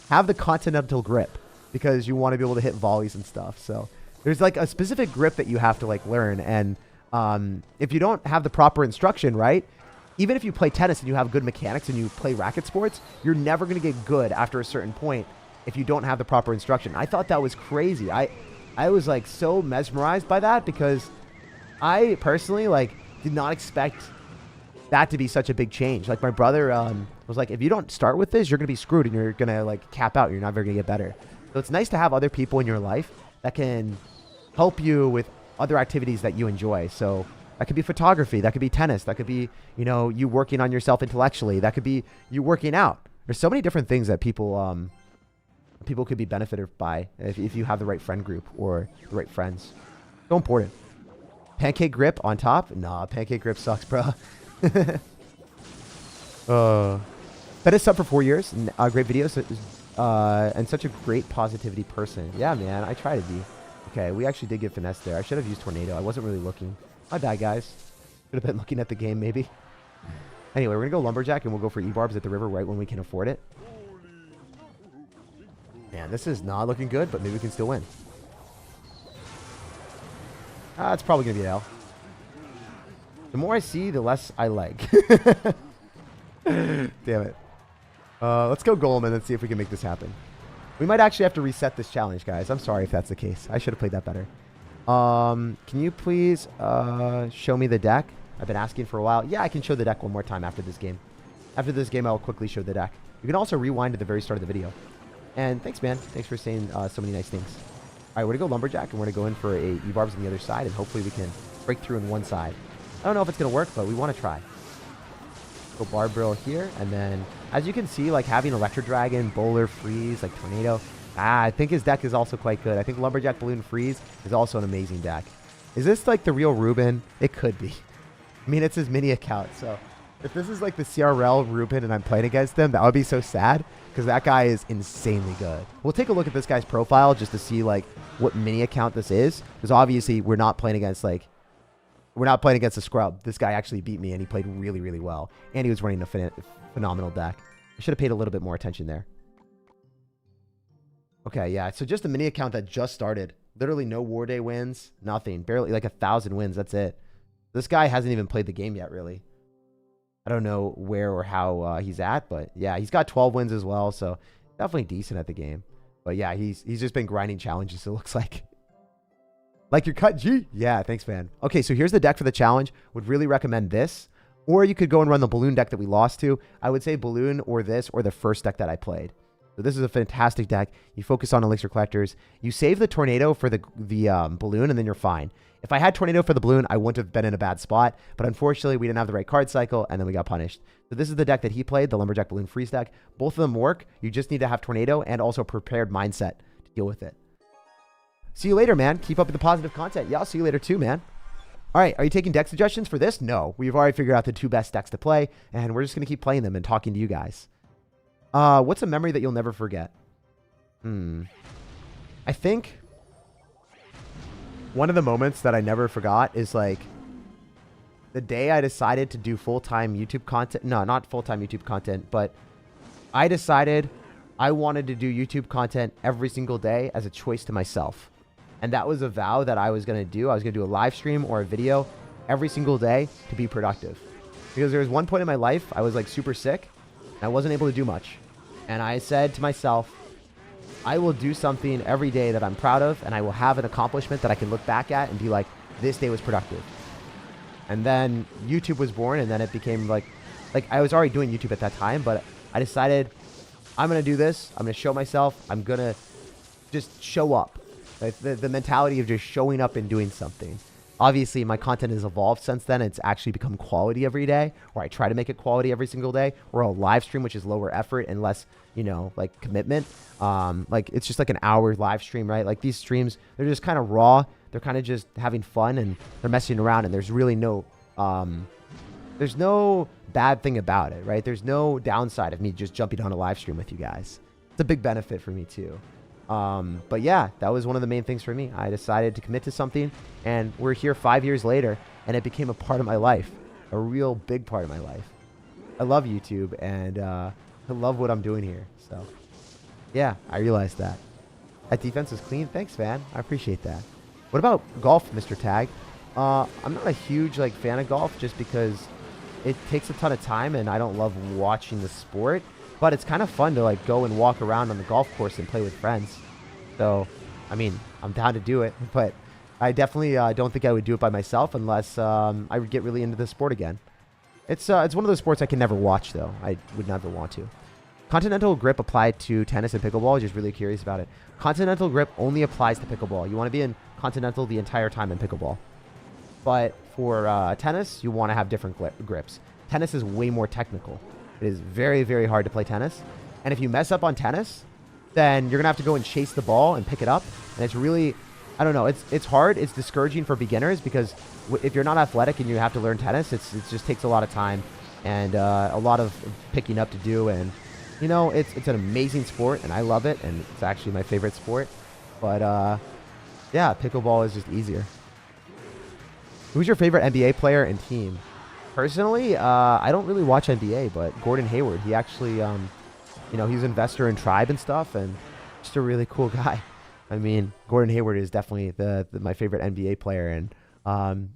Have the continental grip because you want to be able to hit volleys and stuff. So there's like a specific grip that you have to like learn. And if you don't have the proper instruction, right? Even if you play tennis and you have good mechanics and you play racket sports, you're never going to get good after a certain point if you don't have the proper instruction. I thought that was crazy. I was like so mesmerized by that because I personally like did not expect that to be such a big change. Like my brother was like, if you don't start with this, you're going to be screwed and you're going to like cap out. You're not ever going to get better. So it's nice to have other people in your life that can help you with other activities that you enjoy. So that could be photography. That could be tennis. That could be, you know, you working on yourself intellectually. That could be you working out. There's so many different things that people could be benefited by if you have the right friend group or the right friends. So important. Pancake grip on top? Nah, pancake grip sucks, bro. Been a sub for 4 years. Great videos. And such a great positivity person. Yeah, man, I try to be. Okay, we actually did get finesse there. I should have used tornado. I wasn't really looking. My bad, guys. Should have been looking at the game, maybe. Anyway, we're going to go lumberjack, and we'll go for E-barbs at the river right when we can afford it. Man, this is not looking good, but maybe we can still win. It's probably going to be an L. The more I see, the less I like. Damn it. Let's go Golem and then see if we can make this happen. We might actually have to reset this challenge, guys. I'm sorry if that's the case. I should have played that better. Can you please show me the deck? I've been asking for a while. Yeah, I can show the deck one more time after this game. After this game, I'll quickly show the deck. You can also rewind to the very start of the video. And thanks, man. Thanks for saying so many nice things. All right, we're going to go lumberjack, and we're going to go in for a E-barbs on the other side, and hopefully we can break through on one side. I don't know if it's going to work, but we want to try. Go barb barrel here, and then as you can see, like having Electro Dragon, Bowler, Freeze, like Tornado. I think his deck is also quite good. I think Lumberjack, Balloon, Freeze is also an amazing deck. Is this like the real Ruben? It could be. I mean, it's his mini account, so if this is like the CRL Ruben and I'm playing against them, that would be so sad because that guy is insanely good. We'll take a look at this guy's profile just to see like what mini account this is, because obviously we're not playing against a scrub. This guy actually beat me and he played really, really well, and he was running a phenomenal deck. I should have paid a little bit more attention there. Okay, yeah, so just a mini account that just started. Literally no War Day wins, nothing. Barely like 1,000 wins, that's it. This guy hasn't even played the game yet, really. I don't know where or how he's at, but yeah, he's got 12 wins as well, so definitely decent at the game. But yeah, he's just been grinding challenges, it looks like. Like your cut G? Yeah, thanks, man. Okay, so here's the deck for the challenge. Would really recommend this. Or you could go and run the balloon deck that we lost to. I would say balloon or this or the first deck that I played. So this is a fantastic deck. You focus on Elixir Collectors. You save the Tornado for the balloon, and then you're fine. If I had Tornado for the balloon, I wouldn't have been in a bad spot. But unfortunately, we didn't have the right card cycle, and then we got punished. So this is the deck that he played, the Lumberjack Balloon Freeze deck. Both of them work. You just need to have Tornado and also prepared mindset to deal with it. See you later, man. Keep up with the positive content. Yeah, I'll see you later too, man. All right, are you taking deck suggestions for this? No. We've already figured out the 2 best decks to play, and we're just going to keep playing them and talking to you guys. What's a memory that you'll never forget? I think one of the moments that I never forgot is like the day I decided to do full-time YouTube content. No, not full-time YouTube content, but I decided I wanted to do YouTube content every single day as a choice to myself. And that was a vow that I was going to do. I was going to do a live stream or a video every single day to be productive. Because there was one point in my life, I was like super sick and I wasn't able to do much. And I said to myself, I will do something every day that I'm proud of, and I will have an accomplishment that I can look back at and be like, this day was productive. And then YouTube was born, and then it became like I was already doing YouTube at that time, but I decided I'm going to do this. I'm going to show myself. I'm going to just show up. Like the mentality of just showing up and doing something. Obviously, my content has evolved since then. It's actually become quality every day, or I try to make it quality every single day, or a live stream, which is lower effort and less, you know, like commitment. Like it's just like an hour live stream, right? Like these streams, they're just kind of raw. They're kind of just having fun and they're messing around, and there's really no bad thing about it, right? There's no downside of me just jumping on a live stream with you guys. It's a big benefit for me too. But yeah, that was one of the main things for me. I decided to commit to something, and we're here 5 years later, and it became a part of my life, a real big part of my life. I love YouTube, and I love what I'm doing here. So yeah, I realized that. That defense was clean. Thanks, man. I appreciate that. What about golf, Mr. Tag? I'm not a huge fan of golf just because it takes a ton of time, and I don't love watching the sport. But it's kind of fun to go and walk around on the golf course and play with friends. So, I mean, I'm down to do it. But I definitely don't think I would do it by myself unless I would get really into the sport again. It's one of those sports I can never watch, though. I would never want to. Continental grip applied to tennis and pickleball. Just really curious about it. Continental grip only applies to pickleball. You want to be in Continental the entire time in pickleball. But for tennis, you want to have different grips. Tennis is way more technical. It is very, very hard to play tennis. And if you mess up on tennis, then you're going to have to go and chase the ball and pick it up. And it's really, I don't know, it's hard. It's discouraging for beginners because if you're not athletic and you have to learn tennis, it just takes a lot of time and a lot of picking up to do. And, you know, it's an amazing sport, and I love it. And it's actually my favorite sport. But, yeah, pickleball is just easier. Who's your favorite NBA player and team? Personally, I don't really watch NBA, but Gordon Hayward, he actually, you know, he's an investor in Tribe and stuff, and just a really cool guy. I mean, Gordon Hayward is definitely my favorite NBA player, and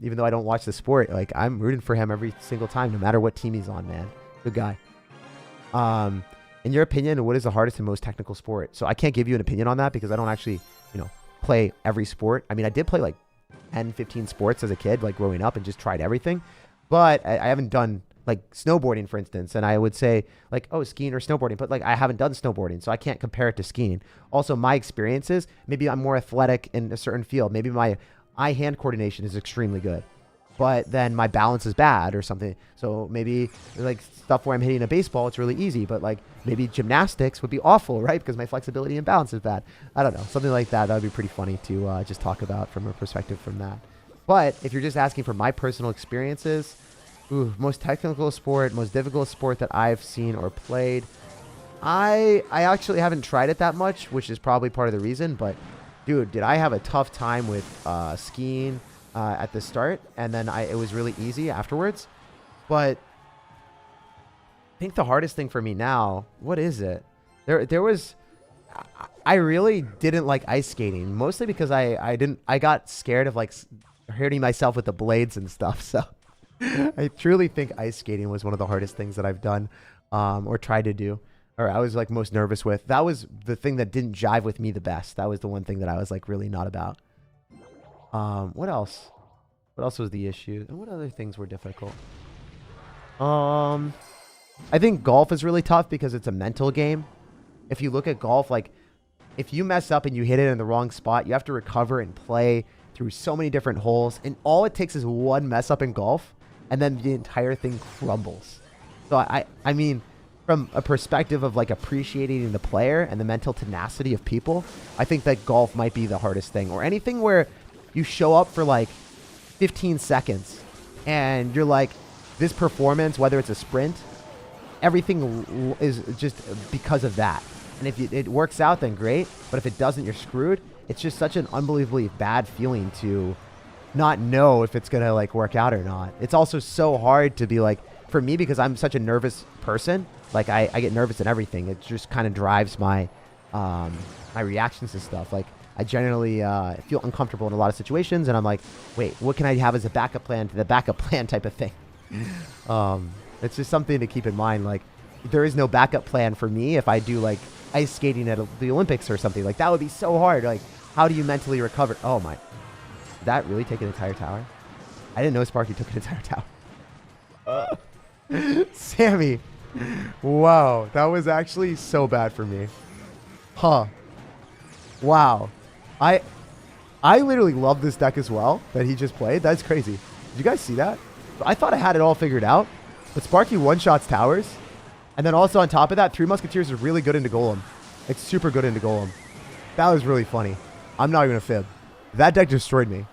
even though I don't watch the sport, I'm rooting for him every single time, no matter what team he's on, man. Good guy. In your opinion, what is the hardest and most technical sport? So I can't give you an opinion on that because I don't actually, you know, play every sport. I mean, I did play 10, 15 sports as a kid, growing up, and just tried everything. But I haven't done snowboarding, for instance. And I would say oh, skiing or snowboarding. But I haven't done snowboarding, so I can't compare it to skiing. Also, my experiences, maybe I'm more athletic in a certain field. Maybe my eye-hand coordination is extremely good. But then my balance is bad or something. So maybe stuff where I'm hitting a baseball, it's really easy. But maybe gymnastics would be awful, right? Because my flexibility and balance is bad. I don't know. Something like that. That would be pretty funny to just talk about from a perspective from that. But if you're just asking for my personal experiences, most technical sport, most difficult sport that I've seen or played, I actually haven't tried it that much, which is probably part of the reason. But, dude, did I have a tough time with skiing at the start, and then it was really easy afterwards. But I think the hardest thing for me now, what is it? I really didn't like ice skating, mostly because I got scared of hurting myself with the blades and stuff. So I truly think ice skating was one of the hardest things that I've done or tried to do, or I was most nervous with. That was the thing that didn't jive with me the best. That was the one thing that I was really not about. What else? What else was the issue? And what other things were difficult? I think golf is really tough because it's a mental game. if you look at golf, like if you mess up and you hit it in the wrong spot, you have to recover and play through so many different holes. And all it takes is one mess up in golf, and then the entire thing crumbles. So I mean, from a perspective of like appreciating the player and the mental tenacity of people, I think that golf might be the hardest thing. Or anything where you show up for like 15 seconds and you're like, this performance, whether it's a sprint, everything is just because of that. And if it works out, then great. But if it doesn't, you're screwed. It's just such an unbelievably bad feeling to not know if it's going to like work out or not. It's also so hard to be like, for me, because I'm such a nervous person, like I get nervous at everything. It just kind of drives my my reactions to stuff. Like I generally feel uncomfortable in a lot of situations, and I'm like, wait, what can I have as a backup plan to the backup plan type of thing? It's just something to keep in mind. Like there is no backup plan for me if I do like ice skating at the Olympics or something. Like that would be so hard. Like how do you mentally recover? Oh my, did that really take an entire tower? I didn't know Sparky took an entire tower. Sammy, wow, that was actually so bad for me. Huh. Wow. I literally love this deck as well that he just played. That's crazy. Did you guys see that? I thought I had it all figured out, but Sparky one-shots towers. And then also on top of that, 3 Musketeers is really good into Golem. It's super good into Golem. That was really funny. I'm not even a fib. That deck destroyed me.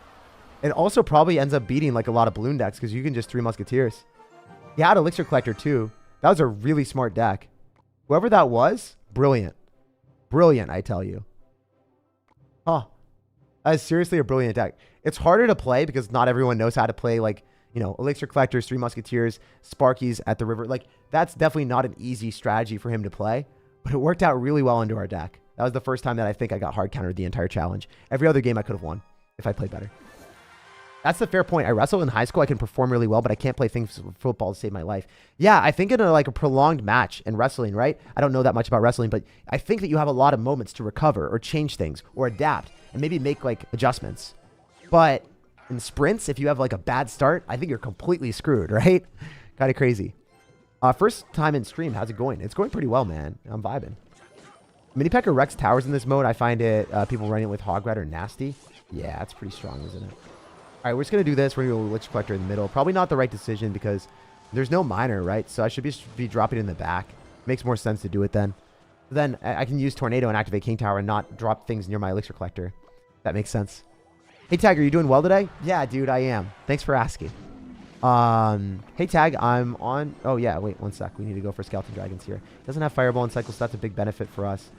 It also probably ends up beating like a lot of balloon decks because you can just 3 Musketeers. He had Elixir Collector too. That was a really smart deck. Whoever that was, brilliant. Brilliant, I tell you. Huh. That is seriously a brilliant deck. It's harder to play because not everyone knows how to play like, you know, Elixir Collectors, 3 Musketeers, Sparkies at the river. Like, that's definitely not an easy strategy for him to play, but it worked out really well into our deck. That was the first time that I think I got hard countered the entire challenge. Every other game I could have won if I played better. That's the fair point. I wrestle in high school. I can perform really well, but I can't play things football to save my life. Yeah, I think in a prolonged match in wrestling, right? I don't know that much about wrestling, but I think that you have a lot of moments to recover or change things or adapt and maybe make like adjustments. But in sprints, if you have like a bad start, I think you're completely screwed, right? Kind of crazy. First time in stream, how's it going? It's going pretty well, man. I'm vibing. Mini Pecker wrecks towers in this mode. I find it people running it with Hog Rider nasty. Yeah, that's pretty strong, isn't it? All right, we're just going to do this. We're going to go Elixir Collector in the middle. Probably not the right decision because there's no miner, right? So I should be dropping in the back. Makes more sense to do it then. Then I can use Tornado and activate King Tower and not drop things near my Elixir Collector. That makes sense. Hey, Tag, are you doing well today? Yeah, dude, I am. Thanks for asking. Hey, Tag, I'm on... Oh, yeah, wait, one sec. We need to go for Skeleton Dragons here. Doesn't have Fireball and Cycle, so that's a big benefit for us.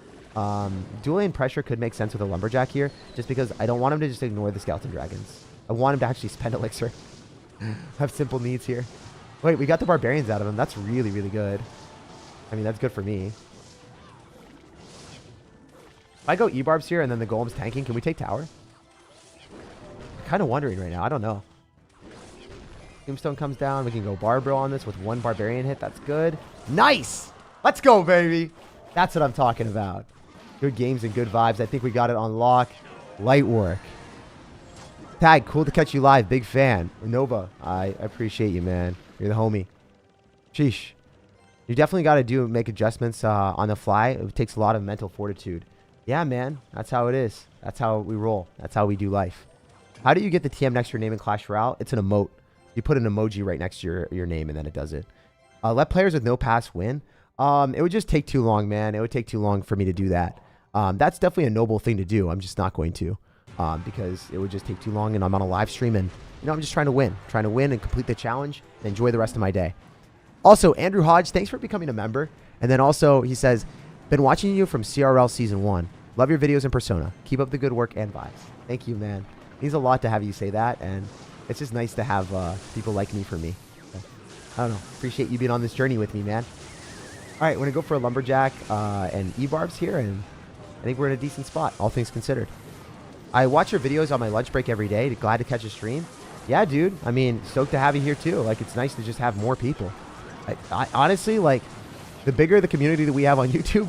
Dual lane pressure could make sense with a Lumberjack here, just because I don't want him to just ignore the Skeleton Dragons. I want him to actually spend Elixir. Have simple needs here. Wait, we got the Barbarians out of him. That's really, really good. I mean, that's good for me. If I go E-Barbs here and then the Golem's tanking, can we take tower? I'm kind of wondering right now. I don't know. Tombstone comes down. We can go Barbro on this with 1 Barbarian hit. That's good. Nice! Let's go, baby! That's what I'm talking about. Good games and good vibes. I think we got it on lock. Light work. Tag, cool to catch you live. Big fan. Nova, I appreciate you, man. You're the homie. Sheesh. You definitely got to make adjustments on the fly. It takes a lot of mental fortitude. Yeah, man. That's how it is. That's how we roll. That's how we do life. How do you get the TM next to your name in Clash Royale? It's an emote. You put an emoji right next to your name, and then it does it. Let players with no pass win. It would just take too long, man. It would take too long for me to do that. That's definitely a noble thing to do. I'm just not going to. Because it would just take too long, and I'm on a live stream, and you know, I'm just trying to win and complete the challenge and enjoy the rest of my day. Also, Andrew Hodge, thanks for becoming a member. And then also he says, been watching you from CRL season 1. Love your videos and persona. Keep up the good work and vibes. Thank you, man. It means a lot to have you say that, and it's just nice to have people like me for me. I don't know. Appreciate you being on this journey with me, man. All right, we're gonna go for a Lumberjack and E-Barbs here, and I think we're in a decent spot, all things considered. I watch your videos on my lunch break every day. Glad to catch a stream. Yeah, dude. I mean, stoked to have you here too. Like, it's nice to just have more people. I honestly, like, the bigger the community that we have on YouTube,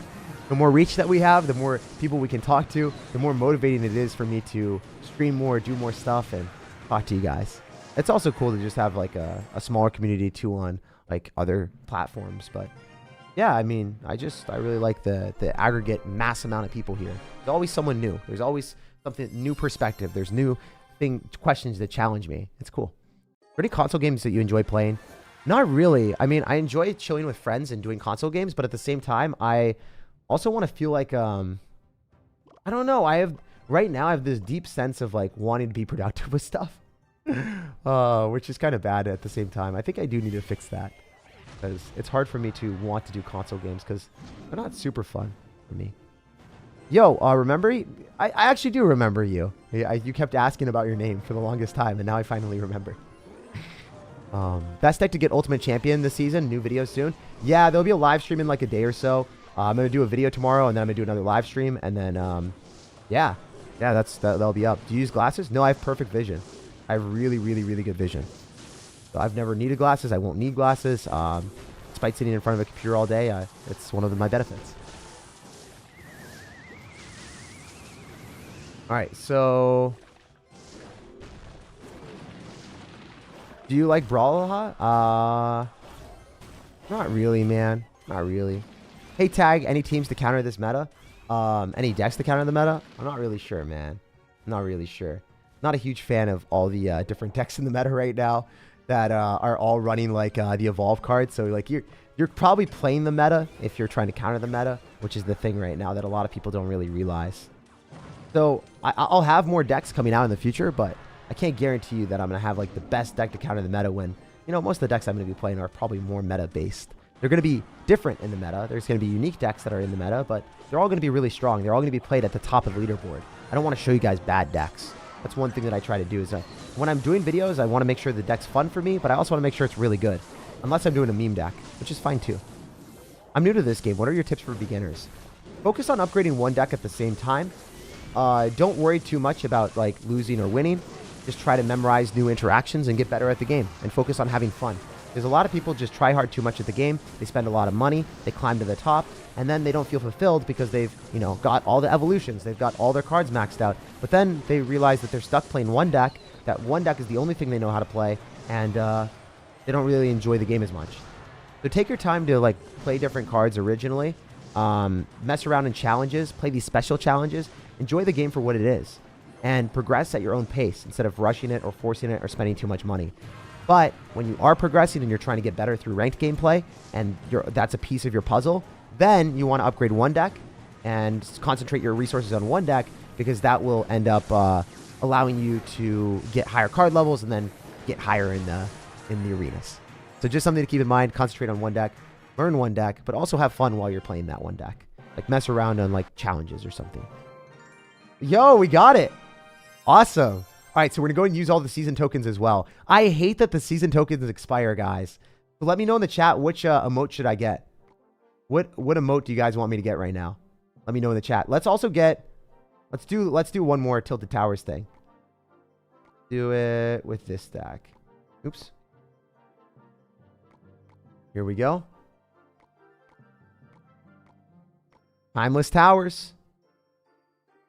the more reach that we have, the more people we can talk to, the more motivating it is for me to stream more, do more stuff, and talk to you guys. It's also cool to just have like a smaller community too on like other platforms, but Yeah, I mean, I really like the aggregate mass amount of people here. There's always someone new. There's always something new perspective. There's new questions that challenge me. It's cool. Are there any console games that you enjoy playing? Not really. I mean, I enjoy chilling with friends and doing console games, but at the same time, I also want to feel like I don't know. Right now I have this deep sense of like wanting to be productive with stuff. Which is kind of bad at the same time. I think I do need to fix that. Because it's hard for me to want to do console games because they're not super fun for me. Yo, remember? I actually do remember you. You kept asking about your name for the longest time, and now I finally remember. Best deck to get Ultimate Champion this season. New video soon. Yeah, there'll be a live stream in like a day or so. I'm going to do a video tomorrow, and then I'm going to do another live stream. And then, yeah, that'll be up. Do you use glasses? No, I have perfect vision. I have really, really, really good vision. So I've never needed glasses. I won't need glasses. Despite sitting in front of a computer all day, it's one of my benefits. All right, so do you like Brawl a lot? Not really, man. Not really. Hey, Tag, any teams to counter this meta? Any decks to counter the meta? I'm not really sure, man. I'm not really sure. Not a huge fan of all the different decks in the meta right now that are all running like the evolve card. So like you're probably playing the meta if you're trying to counter the meta, which is the thing right now that a lot of people don't really realize. So I'll have more decks coming out in the future, but I can't guarantee you that I'm going to have like the best deck to counter the meta when, you know, most of the decks I'm going to be playing are probably more meta based. They're going to be different in the meta. There's going to be unique decks that are in the meta, but they're all going to be really strong. They're all going to be played at the top of the leaderboard. I don't want to show you guys bad decks. That's one thing that I try to do is when I'm doing videos, I want to make sure the deck's fun for me, but I also want to make sure it's really good. Unless I'm doing a meme deck, which is fine too. I'm new to this game. What are your tips for beginners? Focus on upgrading one deck at the same time. Don't worry too much about like losing or winning. Just try to memorize new interactions and get better at the game and focus on having fun. There's a lot of people just try hard too much at the game. They spend a lot of money. They climb to the top. And then they don't feel fulfilled because they've, you know, got all the evolutions. They've got all their cards maxed out. But then they realize that they're stuck playing one deck. That one deck is the only thing they know how to play. And they don't really enjoy the game as much. So take your time to, like, play different cards originally. Mess around in challenges. Play these special challenges. Enjoy the game for what it is. And progress at your own pace instead of rushing it or forcing it or spending too much money. But when you are progressing and you're trying to get better through ranked gameplay, and that's a piece of your puzzle, then you want to upgrade one deck and concentrate your resources on one deck because that will end up allowing you to get higher card levels and then get higher in the arenas. So just something to keep in mind. Concentrate on one deck, learn one deck, but also have fun while you're playing that one deck. Like mess around on like challenges or something. Yo, we got it. Awesome. All right, so we're going to go and use all the season tokens as well. I hate that the season tokens expire, guys. So let me know in the chat which emote should I get. What emote do you guys want me to get right now? Let me know in the chat. Let's also get... Let's do one more Tilted Towers thing. Do it with this stack. Oops. Here we go. Timeless Towers.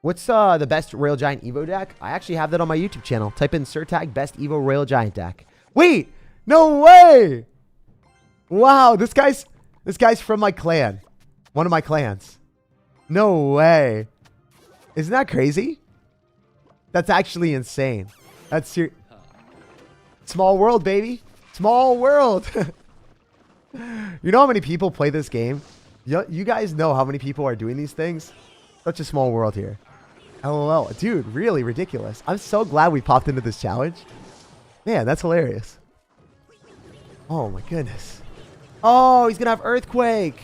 What's the best Royal Giant Evo deck? I actually have that on my YouTube channel. Type in SirTag Best Evo Royal Giant deck. Wait! No way! Wow, this guy's from my clan. One of my clans. No way. Isn't that crazy? That's actually insane. That's your... Small world, baby. Small world. You know how many people play this game? You guys know how many people are doing these things? Such a small world here. LOL. Dude, really ridiculous. I'm so glad we popped into this challenge. Man, that's hilarious. Oh my goodness. Oh, he's going to have Earthquake.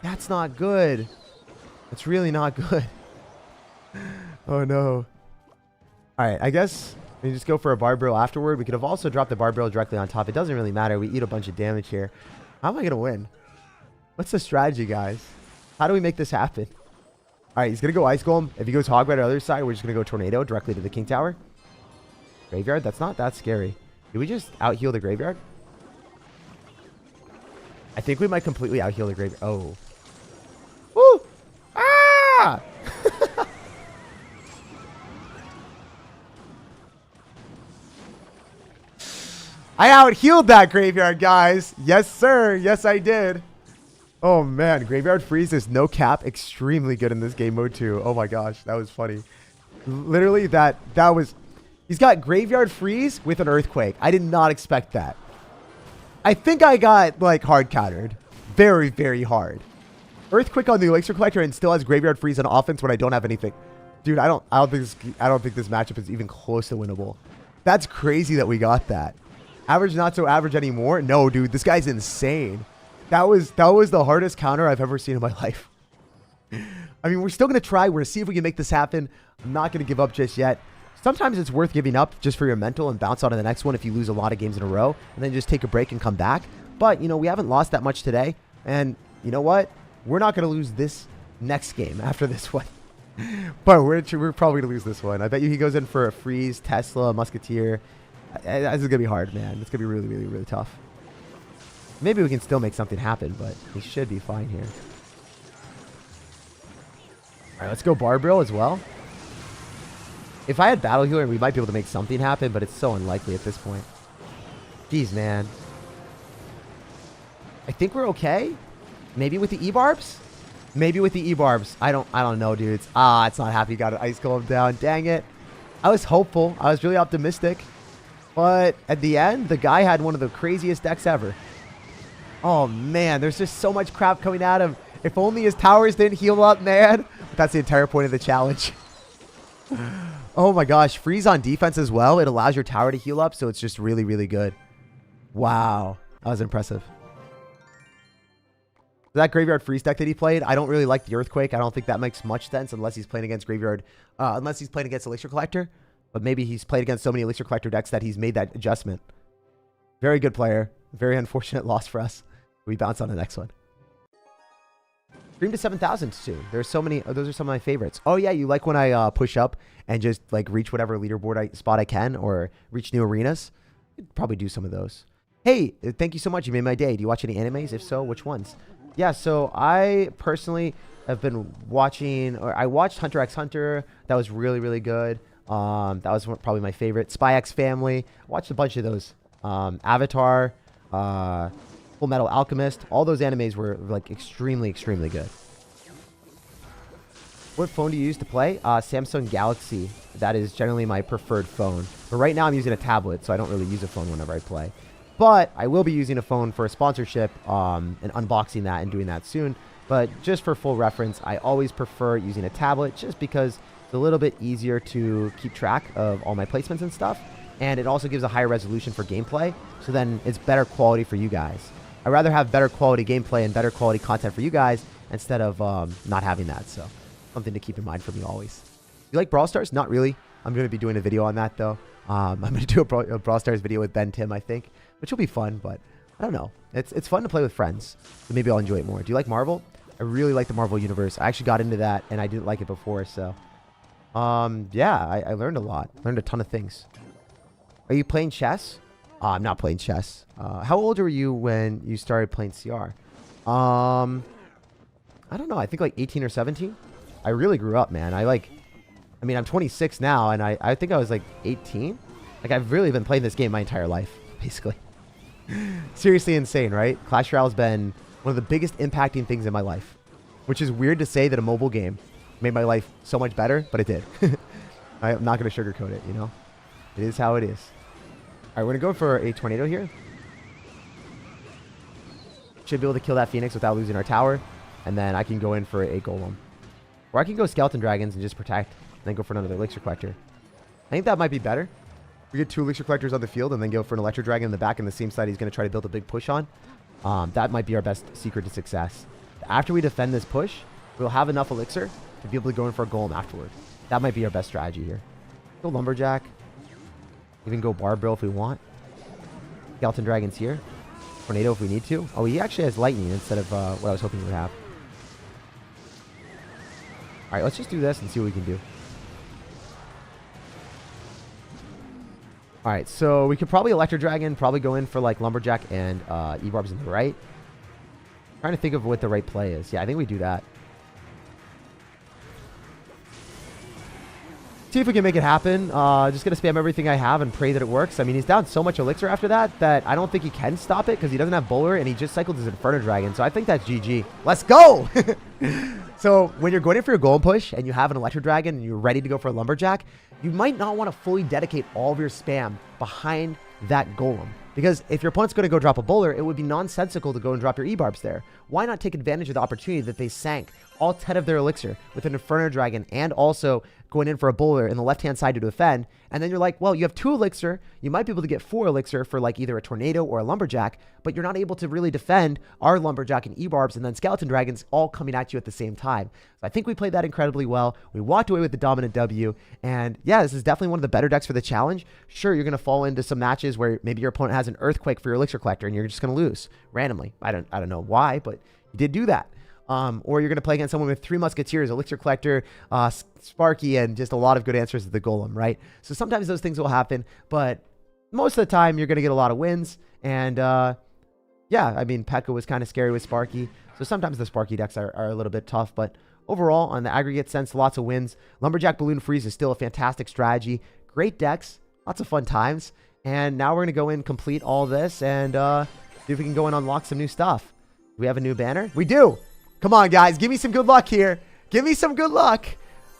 That's not good. That's really not good. Oh no. All right, I guess we just go for a Barbarial afterward. We could have also dropped the Barbarial directly on top. It doesn't really matter. We eat a bunch of damage here. How am I going to win? What's the strategy, guys? How do we make this happen? All right, he's going to go Ice Golem. If he goes Hogbat on the other side, we're just going to go Tornado directly to the King Tower. Graveyard? That's not that scary. Did we just out-heal the Graveyard? I think we might completely out-heal the Graveyard. Oh. Woo! Ah! I out-healed that Graveyard, guys. Yes, sir. Yes, I did. Oh man, Graveyard Freeze is no cap extremely good in this game mode too. Oh my gosh, that was funny. Literally that was... He's got Graveyard Freeze with an Earthquake. I did not expect that. I think I got like hard countered. Very, very hard. Earthquake on the Elixir Collector and still has Graveyard Freeze on offense when I don't have anything. Dude, I don't think this matchup is even close to winnable. That's crazy that we got that. Average, not so average anymore. No, dude, this guy's insane. That was the hardest counter I've ever seen in my life. I mean, we're still going to try. We're going to see if we can make this happen. I'm not going to give up just yet. Sometimes it's worth giving up just for your mental and bounce on to the next one if you lose a lot of games in a row and then just take a break and come back. But, you know, we haven't lost that much today. And you know what? We're not going to lose this next game after this one. But we're probably going to lose this one. I bet you he goes in for a Freeze, Tesla, Musketeer. This is going to be hard, man. It's going to be really, really, really tough. Maybe we can still make something happen, but he should be fine here. All right, let's go Barbarrel as well. If I had Battle Healer, we might be able to make something happen, but it's so unlikely at this point. Jeez, man. I think we're okay. Maybe with the E-Barbs? Maybe with the E-Barbs. I don't know, dudes. It's not happy. Got an Ice Golem down. Dang it. I was hopeful. I was really optimistic. But at the end, the guy had one of the craziest decks ever. Oh, man. There's just so much crap coming at him. If only his towers didn't heal up, man. But that's the entire point of the challenge. Oh, my gosh. Freeze on defense as well. It allows your tower to heal up, so it's just really, really good. Wow. That was impressive. That Graveyard Freeze deck that he played, I don't really like the Earthquake. I don't think that makes much sense unless he's playing against unless he's playing against Elixir Collector. But maybe he's played against so many Elixir Collector decks that he's made that adjustment. Very good player. Very unfortunate loss for us. We bounce on the next one. Dream to 7,000 soon. There's so many. Those are some of my favorites. Oh yeah, you like when I push up and just like reach whatever leaderboard spot I can or reach new arenas? I'd probably do some of those. Hey, thank you so much. You made my day. Do you watch any animes? If so, which ones? Yeah, so I personally have been watching, or I watched Hunter x Hunter. That was really, really good. That was probably my favorite. Spy X Family. I watched a bunch of those. Avatar, Full Metal Alchemist. All those animes were like extremely, extremely good. What phone do you use to play? Samsung Galaxy. That is generally my preferred phone. But right now I'm using a tablet, so I don't really use a phone whenever I play. But I will be using a phone for a sponsorship and unboxing that and doing that soon. But just for full reference, I always prefer using a tablet just because it's a little bit easier to keep track of all my placements and stuff. And it also gives a higher resolution for gameplay. So then it's better quality for you guys. I'd rather have better quality gameplay and better quality content for you guys instead of not having that. So something to keep in mind for me always. You like Brawl Stars? Not really. I'm going to be doing a video on that though. I'm going to do a Brawl Stars video with Ben Tim, I think. Which will be fun, but I don't know. It's fun to play with friends, so maybe I'll enjoy it more. Do you like Marvel? I really like the Marvel Universe. I actually got into that, and I didn't like it before, so... yeah, I learned a lot. Learned a ton of things. Are you playing chess? I'm not playing chess. How old were you when you started playing CR? I don't know. I think like 18 or 17. I really grew up, man. I mean, I'm 26 now, and I think I was like 18. Like, I've really been playing this game my entire life, basically. Seriously insane, right? Clash Royale has been one of the biggest impacting things in my life, which is weird to say that a mobile game made my life so much better, but it did. I'm not going to sugarcoat it, you know? It is how it is. All right, we're going to go for a tornado here. Should be able to kill that Phoenix without losing our tower, and then I can go in for a Golem. Or I can go Skeleton Dragons and just protect, and then go for another Elixir Collector. I think that might be better. We get 2 Elixir Collectors on the field and then go for an Electro Dragon in the back, and the same side he's going to try to build a big push on. That might be our best secret to success. After we defend this push, we'll have enough Elixir to be able to go in for a Golem afterward. That might be our best strategy here. Go Lumberjack. Even go Barbarrel if we want. Skeleton Dragons here. Tornado if we need to. Oh, he actually has Lightning instead of what I was hoping he would have. All right, let's just do this and see what we can do. All right, so we could probably Electro Dragon, probably go in for like Lumberjack and E-Barbs in the right. Trying to think of what the right play is. Yeah, I think we do that. See if we can make it happen. Just gonna spam everything I have and pray that it works. I mean, he's down so much elixir after that I don't think he can stop it because he doesn't have bowler and he just cycled his Inferno Dragon. So I think that's GG. Let's go! So when you're going in for your golem push and you have an Electro Dragon and you're ready to go for a Lumberjack, you might not want to fully dedicate all of your spam behind that golem. Because if your opponent's going to go drop a bowler, it would be nonsensical to go and drop your E-Barbs there. Why not take advantage of the opportunity that they sank all 10 of their elixir with an Inferno Dragon and also going in for a bowler in the left-hand side to defend? And then you're like, well, you have 2 elixir. You might be able to get 4 elixir for like either a Tornado or a Lumberjack, but you're not able to really defend our Lumberjack and E-Barbs and then Skeleton Dragons all coming at you at the same time. So I think we played that incredibly well. We walked away with the dominant W. And yeah, this is definitely one of the better decks for the challenge. Sure, you're going to fall into some matches where maybe your opponent has an Earthquake for your elixir collector and you're just going to lose randomly. I don't know why, but you did do that. Or you're going to play against someone with 3 Musketeers, Elixir Collector, Sparky, and just a lot of good answers to the Golem, right? So sometimes those things will happen, but most of the time you're going to get a lot of wins. And yeah, I mean, P.E.K.K.A was kind of scary with Sparky. So sometimes the Sparky decks are a little bit tough, but overall, on the aggregate sense, lots of wins. Lumberjack Balloon Freeze is still a fantastic strategy. Great decks, lots of fun times. And now we're going to go in, complete all this, and see if we can go and unlock some new stuff. Do we have a new banner? We do! Come on, guys. Give me some good luck here. Give me some good luck.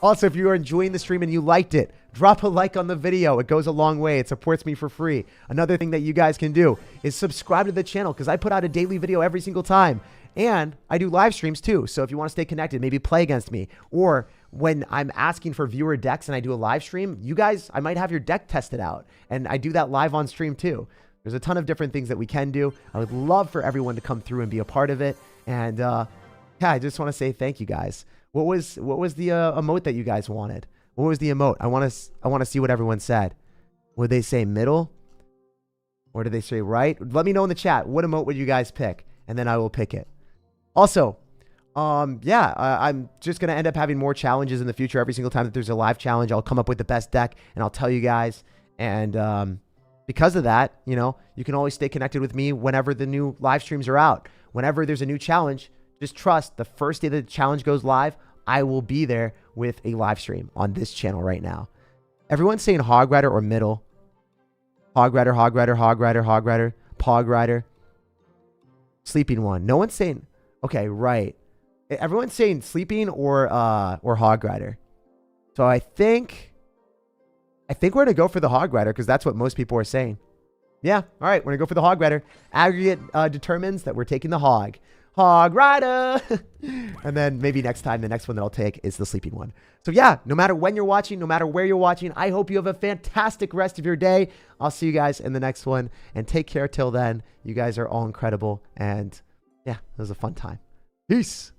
Also, if you are enjoying the stream and you liked it, drop a like on the video. It goes a long way. It supports me for free. Another thing that you guys can do is subscribe to the channel because I put out a daily video every single time. And I do live streams too. So if you want to stay connected, maybe play against me. Or when I'm asking for viewer decks and I do a live stream, you guys, I might have your deck tested out. And I do that live on stream too. There's a ton of different things that we can do. I would love for everyone to come through and be a part of it. And yeah, I just want to say thank you guys. What was the emote that you guys wanted? What was the emote? I want to see what everyone said. Would they say middle? Or did they say right? Let me know in the chat. What emote would you guys pick? And then I will pick it. Also, yeah, I'm just going to end up having more challenges in the future. Every single time that there's a live challenge, I'll come up with the best deck and I'll tell you guys. And because of that, you know, you can always stay connected with me whenever the new live streams are out. Whenever there's a new challenge, just trust the first day the challenge goes live, I will be there with a live stream on this channel right now. Everyone's saying Hog Rider or middle. Hog Rider, Hog Rider, Hog Rider, Hog Rider, Pog Rider. Sleeping one. No one's saying... Okay, right. Everyone's saying sleeping or Hog Rider. So I think we're going to go for the Hog Rider because that's what most people are saying. Yeah, all right, we're going to go for the Hog Rider. Aggregate determines that we're taking the Hog. Hog Rider. And then maybe next time, the next one that I'll take is the sleeping one. So yeah, no matter when you're watching, no matter where you're watching, I hope you have a fantastic rest of your day. I'll see you guys in the next one. And take care till then. You guys are all incredible. And yeah, it was a fun time. Peace.